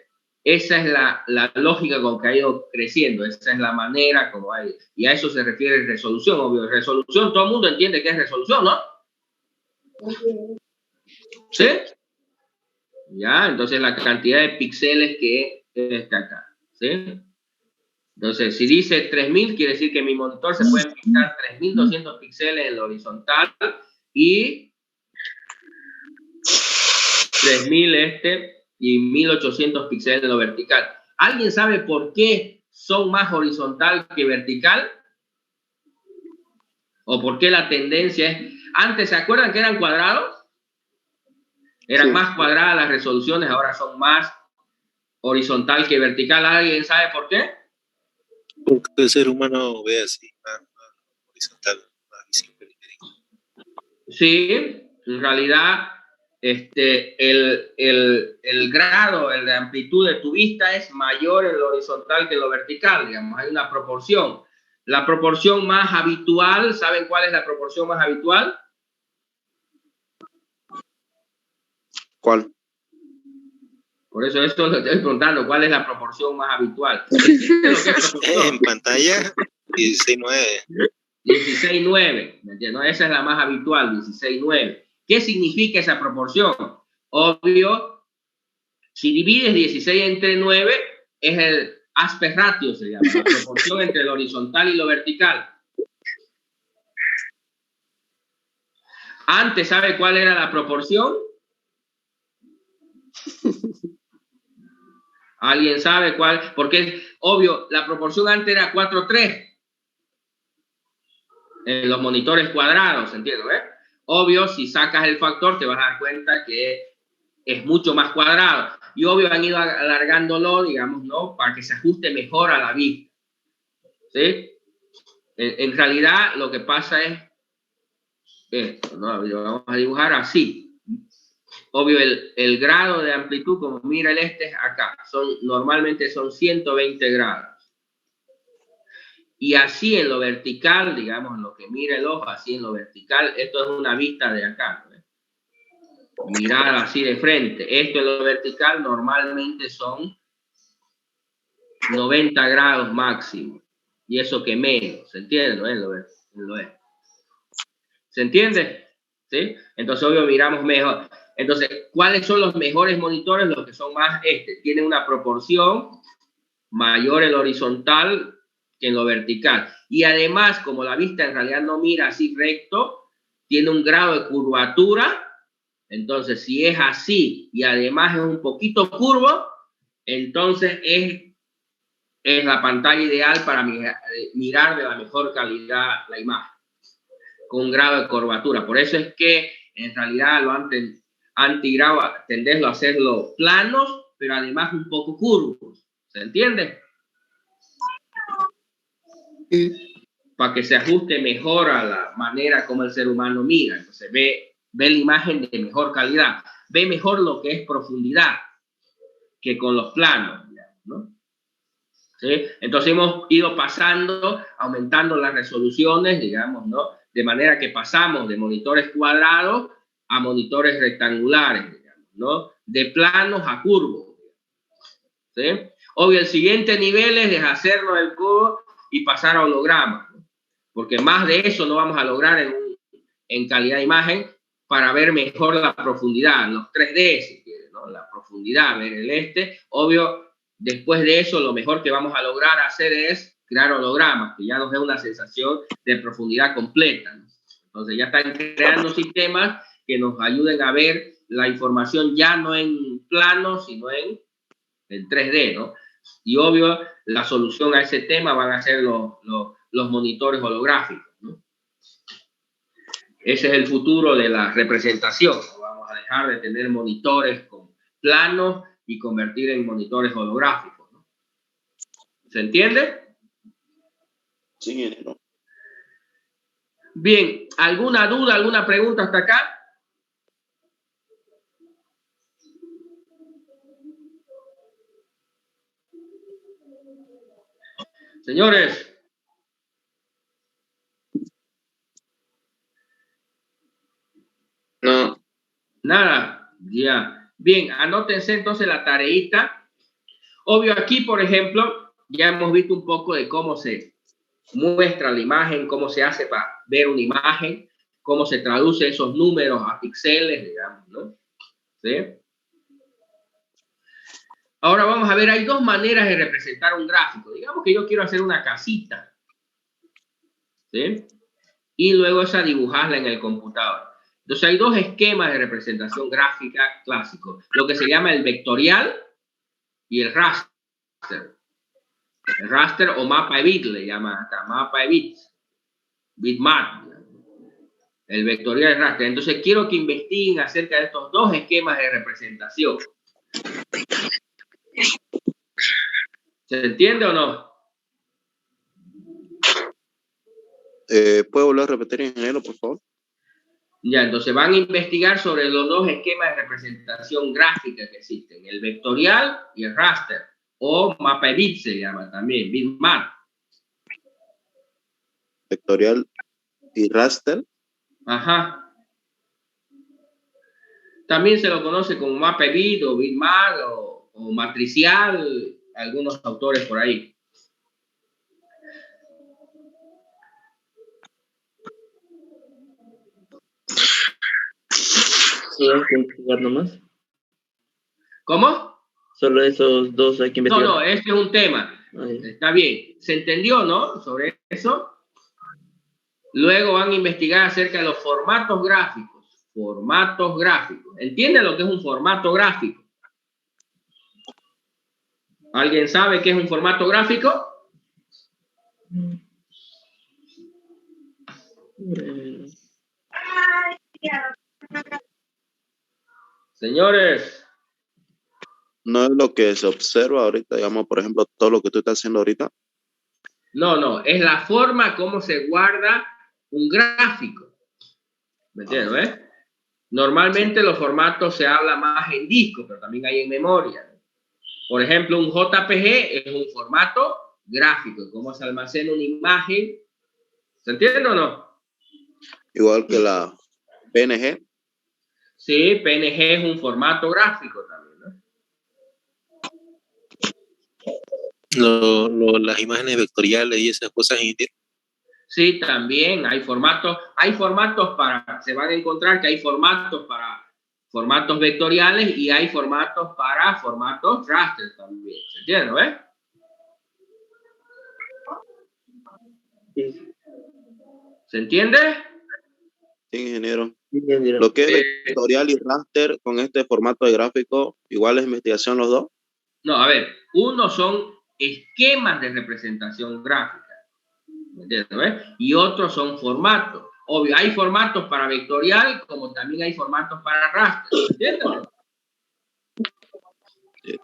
esa es la lógica con que ha ido creciendo. Esa es la manera como hay. Y a eso se refiere resolución, obvio. Resolución, todo el mundo entiende que es resolución, ¿no? ¿Sí? Ya, entonces la cantidad de píxeles que está acá. ¿Sí? Entonces, si dice 3000, quiere decir que mi monitor se puede pintar 3200 píxeles en la horizontal y 3000 y 1800 píxeles en lo vertical. ¿Alguien sabe por qué son más horizontal que vertical? ¿O por qué la tendencia es? Antes, ¿se acuerdan que eran cuadrados? Eran
Sí.
más cuadradas las resoluciones, ahora son más horizontal que vertical. ¿Alguien sabe por qué?
Porque el ser humano ve así, más horizontal, más visible.
Sí, en realidad el grado, de amplitud de tu vista es mayor en lo horizontal que en lo vertical, digamos, hay una proporción. La proporción más habitual, ¿saben cuál es la proporción más habitual?
¿Cuál?
Por eso esto lo estoy preguntando, ¿cuál es la proporción más habitual? ¿Existe lo que es proporción?
En pantalla, 16:9.
16:9, ¿me entiendes? Esa es la más habitual, 16:9. ¿Qué significa esa proporción? Obvio, si divides 16 entre 9, es el aspect ratio, se llama, la proporción entre lo horizontal y lo vertical. Antes, ¿sabe cuál era la proporción? ¿Alguien sabe cuál? Porque, obvio, la proporción antes era 4:3. En los monitores cuadrados, ¿entiendes? Obvio, si sacas el factor, te vas a dar cuenta que es mucho más cuadrado. Y obvio, han ido alargándolo, digamos, ¿no? Para que se ajuste mejor a la vista. ¿Sí? En realidad, lo que pasa es esto, ¿no? Lo vamos a dibujar así. Obvio, el grado de amplitud, como mira el acá, normalmente son 120 grados. Y así en lo vertical, digamos, en lo que mira el ojo, así en lo vertical, esto es una vista de acá, ¿no? Mirar así de frente. Esto en lo vertical normalmente son 90 grados máximo. Y eso que menos, ¿se entiende? ¿No? ¿Se entiende? ¿Sí? Entonces, obvio, miramos mejor. Entonces, ¿cuáles son los mejores monitores? Los que son más tienen una proporción mayor en lo horizontal que en lo vertical. Y además, como la vista en realidad no mira así recto, tiene un grado de curvatura. Entonces, si es así y además es un poquito curvo, entonces es la pantalla ideal para mirar de la mejor calidad la imagen, con un grado de curvatura. Por eso es que en realidad lo antigrado tenderlo a hacerlo planos, pero además un poco curvos. ¿Se entiende? Para que se ajuste mejor a la manera como el ser humano mira. Entonces ve la imagen de mejor calidad. Ve mejor lo que es profundidad que con los planos, ¿no? ¿Sí? Entonces hemos ido pasando, aumentando las resoluciones, digamos, ¿no? De manera que pasamos de monitores cuadrados a monitores rectangulares, digamos, ¿no? De planos a curvos. ¿Sí? Obvio, el siguiente nivel es deshacernos del curvo y pasar a hologramas, ¿no? porque más de eso no vamos a lograr en calidad de imagen para ver mejor la profundidad, los 3D, si quieren, ¿no? La profundidad, ver el obvio, después de eso lo mejor que vamos a lograr hacer es crear hologramas, que ya nos dé una sensación de profundidad completa, ¿no? Entonces ya están creando sistemas que nos ayuden a ver la información ya no en plano, sino en 3D, ¿no? Y obvio, la solución a ese tema van a ser los monitores holográficos, ¿no? Ese es el futuro de la representación. Vamos a dejar de tener monitores con planos y convertir en monitores holográficos, ¿no? ¿Se entiende?
Sí, no.
Bien, ¿alguna duda, alguna pregunta hasta acá? Señores.
No.
Nada, ya. Bien, anótense entonces la tareita. Obvio, aquí, por ejemplo, ya hemos visto un poco de cómo se muestra la imagen, cómo se hace para ver una imagen, cómo se traduce esos números a píxeles, digamos, ¿no? ¿Sí? Ahora vamos a ver, hay dos maneras de representar un gráfico. Digamos que yo quiero hacer una casita, ¿sí? Y luego esa dibujarla en el computador. Entonces hay dos esquemas de representación gráfica clásicos, lo que se llama el vectorial y el raster. El raster o mapa de bits le llaman acá, mapa de bits, bitmap. El vectorial y el raster. Entonces quiero que investiguen acerca de estos dos esquemas de representación. ¿Se entiende o no?
¿Puedo volver a repetir, ingeniero, por favor?
Ya, entonces van a investigar sobre los dos esquemas de representación gráfica que existen, el vectorial y el raster, o mapa de bits se llama también, bitmap.
Vectorial y raster.
Ajá. También se lo conoce como mapa de bit o bitmap o matricial, algunos autores por ahí.
¿Solo hay que investigar nomás?
¿Cómo?
Solo esos dos hay que investigar.
No, este es un tema. Está bien. ¿Se entendió, no? Sobre eso. Luego van a investigar acerca de los formatos gráficos. Formatos gráficos. ¿Entienden lo que es un formato gráfico? ¿Alguien sabe qué es un formato gráfico? Señores.
No es lo que se observa ahorita, digamos, por ejemplo, todo lo que tú estás haciendo ahorita.
No, es la forma como se guarda un gráfico. ¿Me entiendes? Normalmente los formatos se habla más en disco, pero también hay en memoria. Por ejemplo, un JPG es un formato gráfico, cómo se almacena una imagen. ¿Se entiende o no?
Igual que la PNG.
Sí, PNG es un formato gráfico también,
¿no? Las imágenes vectoriales y esas cosas.
Sí, también hay formatos para, se van a encontrar que hay formatos para formatos vectoriales y hay formatos para formatos raster también. ¿Se entiende,
Sí.
¿Se entiende?
Sí, ingeniero. Lo que es vectorial y raster con este formato de gráfico, igual es investigación los dos.
No, a ver, uno son esquemas de representación gráfica, ¿me entiendes? Y otros son formatos. Obvio, hay formatos para vectorial como también hay formatos para raster, ¿entiendes?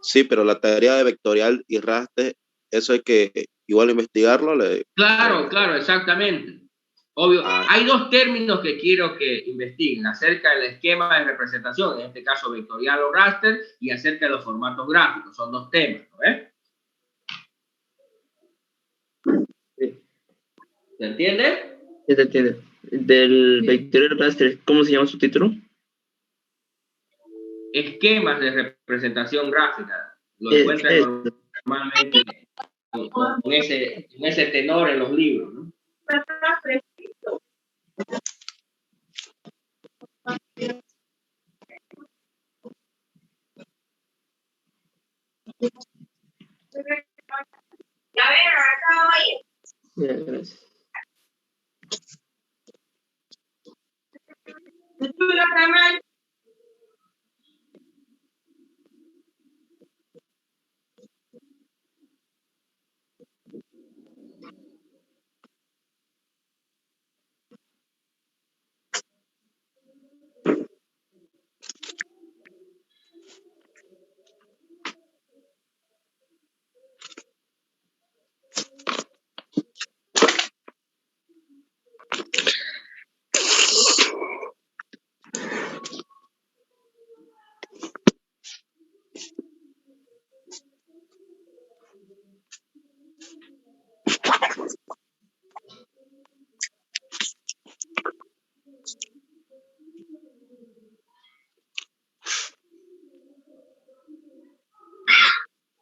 Sí, pero la teoría de vectorial y raster, eso hay que igual investigarlo.
Claro, exactamente. Obvio, hay dos términos que quiero que investiguen acerca del esquema de representación, en este caso vectorial o raster, y acerca de los formatos gráficos. Son dos temas, ¿no ves?
Sí.
¿Se entiende?
Sí, se entiende. Del vectorial raster, ¿cómo se llama su título?
Esquemas de representación gráfica. Lo encuentran normalmente en ese tenor en los libros, ¿no? Bien, gracias.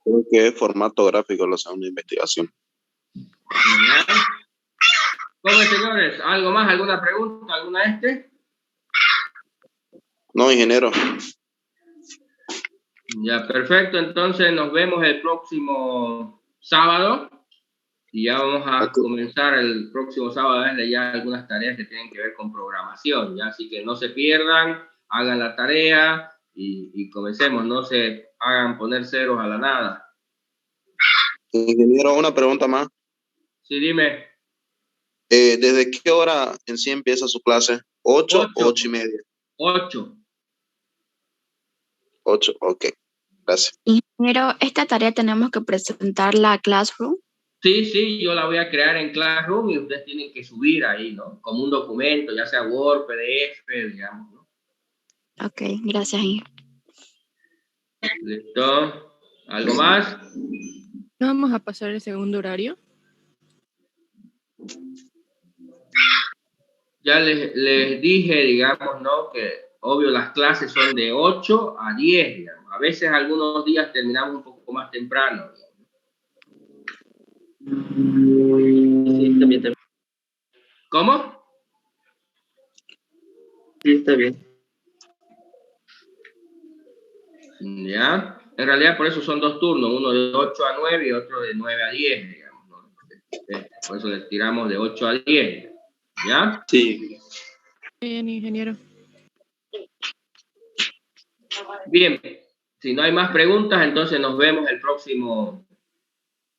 Creo que es formato gráfico la segunda investigación.
¿Cómo, señores? ¿Algo más? ¿Alguna pregunta? ¿Alguna
No, ingeniero.
Ya, perfecto. Entonces nos vemos el próximo sábado. Y ya vamos a comenzar el próximo sábado a darle ya algunas tareas que tienen que ver con programación. Ya, así que no se pierdan, hagan la tarea y comencemos. No se hagan poner ceros a la nada.
Ingeniero, una pregunta más.
Sí, dime.
¿Desde qué hora en sí empieza su clase? ¿8 o 8:30?
8.
8, ok. Gracias.
Ingeniero, esta tarea tenemos que presentarla a Classroom.
Sí, yo la voy a crear en Classroom y ustedes tienen que subir ahí, ¿no? Como un documento, ya sea Word, PDF, digamos, ¿no?
Ok, gracias, ingeniero.
¿Listo? ¿Algo más?
¿No vamos a pasar el segundo horario?
Ya les dije, digamos, ¿no? Que obvio las clases son de 8 a 10, digamos. A veces algunos días terminamos un poco más temprano.
Sí, también.
¿Cómo?
Sí, está bien.
Ya. En realidad por eso son 2 turnos, uno de 8 a 9 y otro de 9 a 10, digamos, ¿no? Por eso les tiramos de 8 a 10. ¿Ya?
Sí.
Bien, ingeniero.
Bien. Si no hay más preguntas, entonces nos vemos el próximo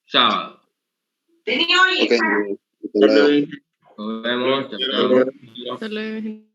sábado.
Okay.
Hasta luego.
Nos vemos. Chao, chao.
Hasta luego.